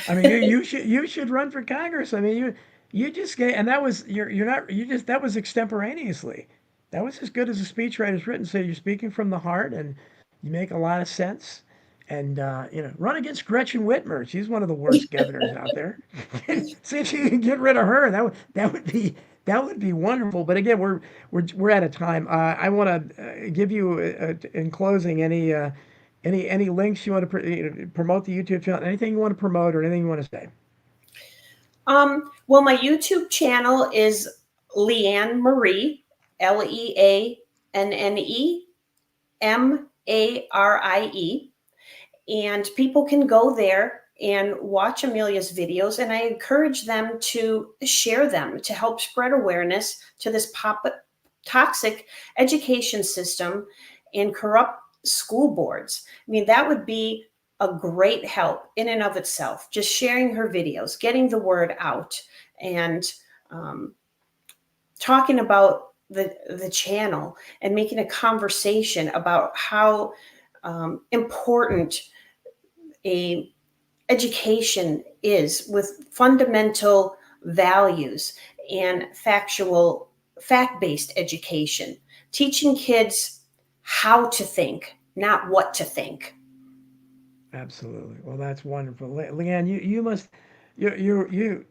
I mean, you should run for Congress. I mean, you just get, and that was you're not you just that was extemporaneously. That was as good as a speechwriter's written. So you're speaking from the heart, and you make a lot of sense. And run against Gretchen Whitmer. She's one of the worst governors out there. See if you can get rid of her. That would be wonderful. But again, we're out of time. I want to give you in closing any links you want to promote the YouTube channel, anything you want to promote or anything you want to say. Well, my YouTube channel is Leanne Marie, LeAnnMarie, and people can go there and watch Amelia's videos, and I encourage them to share them to help spread awareness to this toxic education system and corrupt school boards. I mean, that would be a great help in and of itself, just sharing her videos, getting the word out, and talking about the channel and making a conversation about how important a education is, with fundamental values and fact-based education, teaching kids how to think, not what to think. Absolutely. Well, that's wonderful, Leanne. You must you're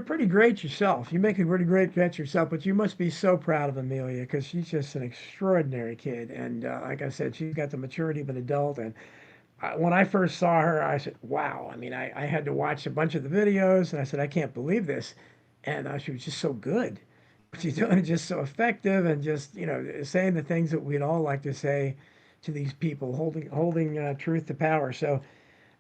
pretty great yourself. You make a pretty great bet yourself, but you must be so proud of Amelia because she's just an extraordinary kid. And like I said, she's got the maturity of an adult. And when I first saw her, I said, wow. I mean, I had to watch a bunch of the videos and I said, I can't believe this. And she was just so good. She's doing it just so effective and just, saying the things that we'd all like to say to these people, holding truth to power. So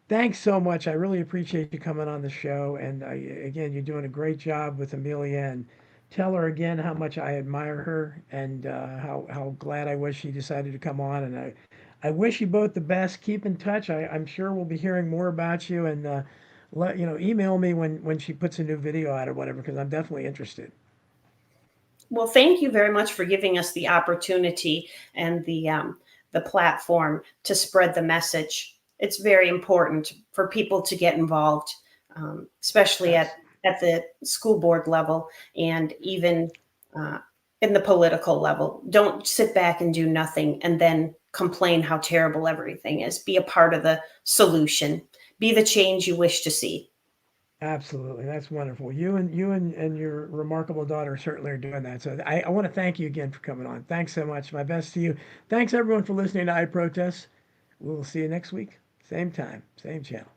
thanks so much. I really appreciate you coming on the show. And again, you're doing a great job with Amelia. And tell her again how much I admire her and how glad I was she decided to come on. And I wish you both the best. Keep in touch. I'm sure we'll be hearing more about you. And email me when she puts a new video out or whatever, because I'm definitely interested. Well, thank you very much for giving us the opportunity and the platform to spread the message. It's very important for people to get involved, especially Yes. at the school board level and even in the political level. Don't sit back and do nothing and then complain how terrible everything is. Be a part of the solution. Be the change you wish to see. Absolutely. That's wonderful. You and your remarkable daughter certainly are doing that. So I want to thank you again for coming on. Thanks so much. My best to you. Thanks everyone for listening to I Protest. We'll see you next week. Same time, same channel.